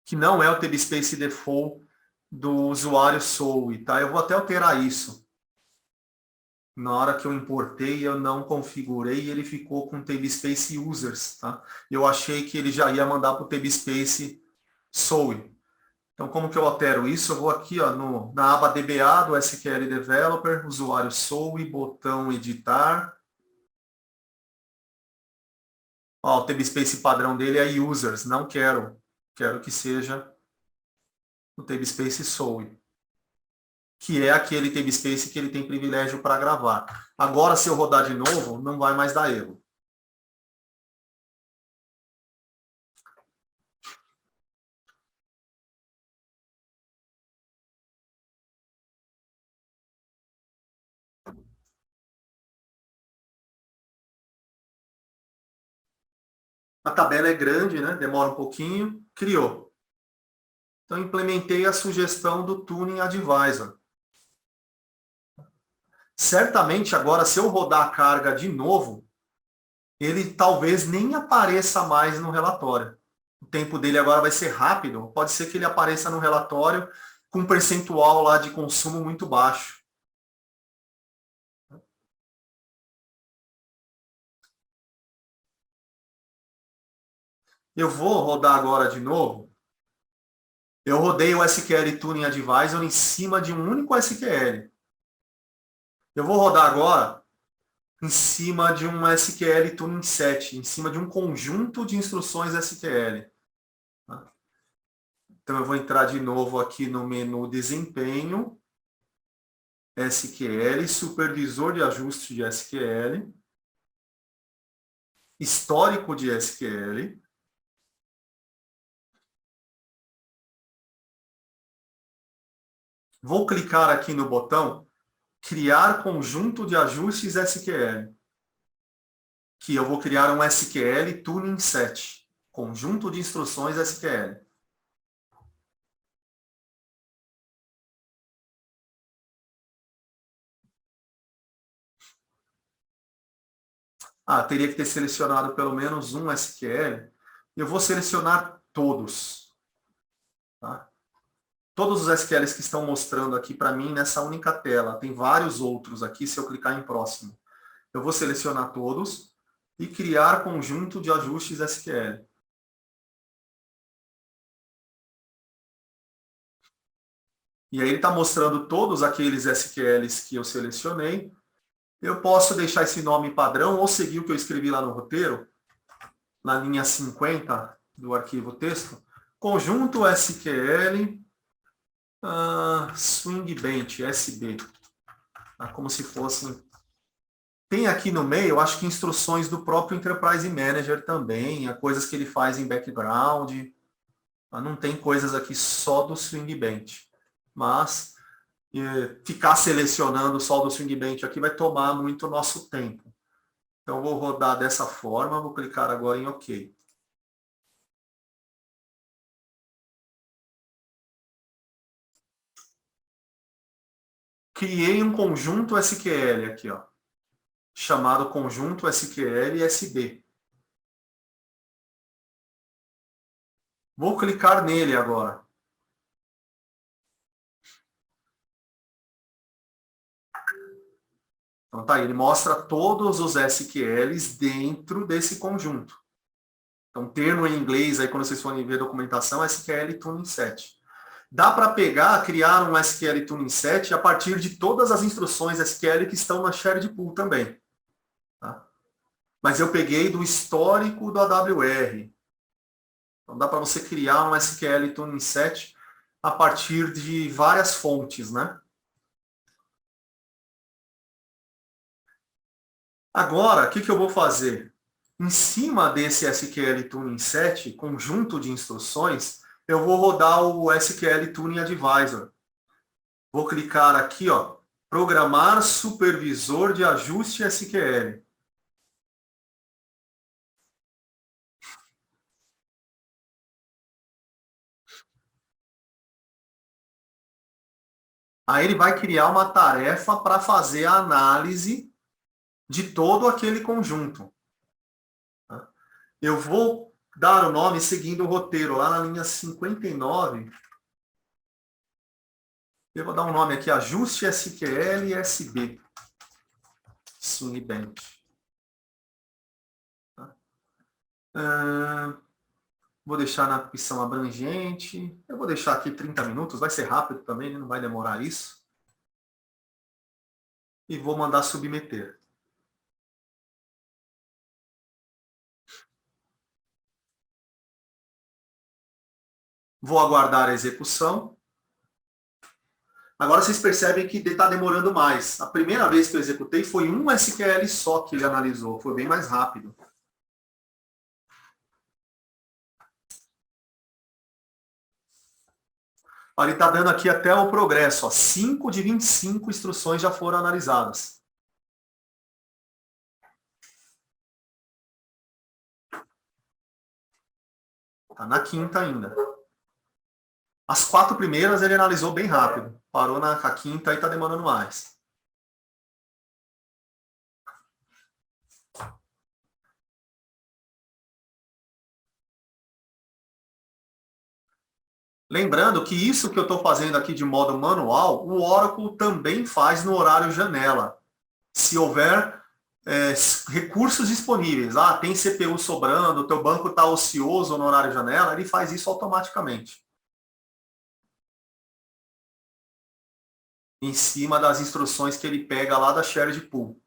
que não é o TabSpace default do usuário SOE, tá? Eu vou até alterar isso. Na hora que eu importei, eu não configurei e ele ficou com TabSpace Users, tá? Eu achei que ele já ia mandar para o TabSpace SOE. Então, como que eu altero isso? Eu vou aqui ó, na aba DBA do SQL Developer, usuário SOE, botão editar. Ó, o TabSpace padrão dele é Users, não quero. Quero que seja o TabSpace SOE, que é aquele TabSpace que ele tem privilégio para gravar. Agora, se eu rodar de novo, não vai mais dar erro. A tabela é grande, né? Demora um pouquinho. Criou. Então, implementei a sugestão do Tuning Advisor. Certamente, agora, se eu rodar a carga de novo, ele talvez nem apareça mais no relatório. O tempo dele agora vai ser rápido. Pode ser que ele apareça no relatório com um percentual lá de consumo muito baixo. Eu vou rodar agora de novo. Eu rodei o SQL Tuning Advisor em cima de um único SQL. Eu vou rodar agora em cima de um SQL Tuning Set, em cima de um conjunto de instruções SQL. Então, eu vou entrar de novo aqui no menu Desempenho, SQL, Supervisor de Ajuste de SQL, Histórico de SQL. Vou clicar aqui no botão Criar conjunto de ajustes SQL, que eu vou criar um SQL Tuning Set, conjunto de instruções SQL. Teria que ter selecionado pelo menos um SQL. Eu vou selecionar todos. Tá? Todos os SQLs que estão mostrando aqui para mim nessa única tela. Tem vários outros aqui se eu clicar em próximo. Eu vou selecionar todos e criar conjunto de ajustes SQL. E aí ele está mostrando todos aqueles SQLs que eu selecionei. Eu posso deixar esse nome padrão ou seguir o que eu escrevi lá no roteiro, na linha 50 do arquivo texto. Conjunto SQL Swing Bench, SB. Como se fosse... Tem aqui no meio, eu acho que instruções do próprio Enterprise Manager também, coisas que ele faz em background. Não tem coisas aqui só do Swing Bench. Mas ficar selecionando só do Swing Bench aqui vai tomar muito nosso tempo. Então, vou rodar dessa forma, vou clicar agora em OK. Criei um conjunto SQL aqui, ó, chamado conjunto SQL SB. Vou clicar nele agora. Então tá aí, ele mostra todos os SQLs dentro desse conjunto. Então, termo em inglês, aí quando vocês forem ver a documentação, SQL Tuning Set. Dá para pegar, criar um SQL Tuning Set a partir de todas as instruções SQL que estão na shared pool também. Tá? Mas eu peguei do histórico do AWR. Então, dá para você criar um SQL Tuning Set a partir de várias fontes, né? Agora, o que eu vou fazer? Em cima desse SQL Tuning Set, conjunto de instruções, eu vou rodar o SQL Tuning Advisor. Vou clicar aqui, ó, programar supervisor de ajuste SQL. Aí ele vai criar uma tarefa para fazer a análise de todo aquele conjunto. Eu vou dar o nome seguindo o roteiro, lá na linha 59. Eu vou dar um nome aqui, ajuste SQL SB. Swing Bench. Vou deixar na opção abrangente. Eu vou deixar aqui 30 minutos, vai ser rápido também, né? Não vai demorar isso. E vou mandar submeter. Vou aguardar a execução. Agora vocês percebem que está demorando mais. A primeira vez que eu executei foi um SQL só que ele analisou. Foi bem mais rápido. Ele está dando aqui até o progresso. Ó. 5 de 25 instruções já foram analisadas. Está na quinta ainda. As 4 primeiras ele analisou bem rápido. Parou na quinta e está demorando mais. Lembrando que isso que eu estou fazendo aqui de modo manual, o Oracle também faz no horário janela. Se houver recursos disponíveis, tem CPU sobrando, o teu banco está ocioso no horário janela, ele faz isso automaticamente. Em cima das instruções que ele pega lá da shared pool.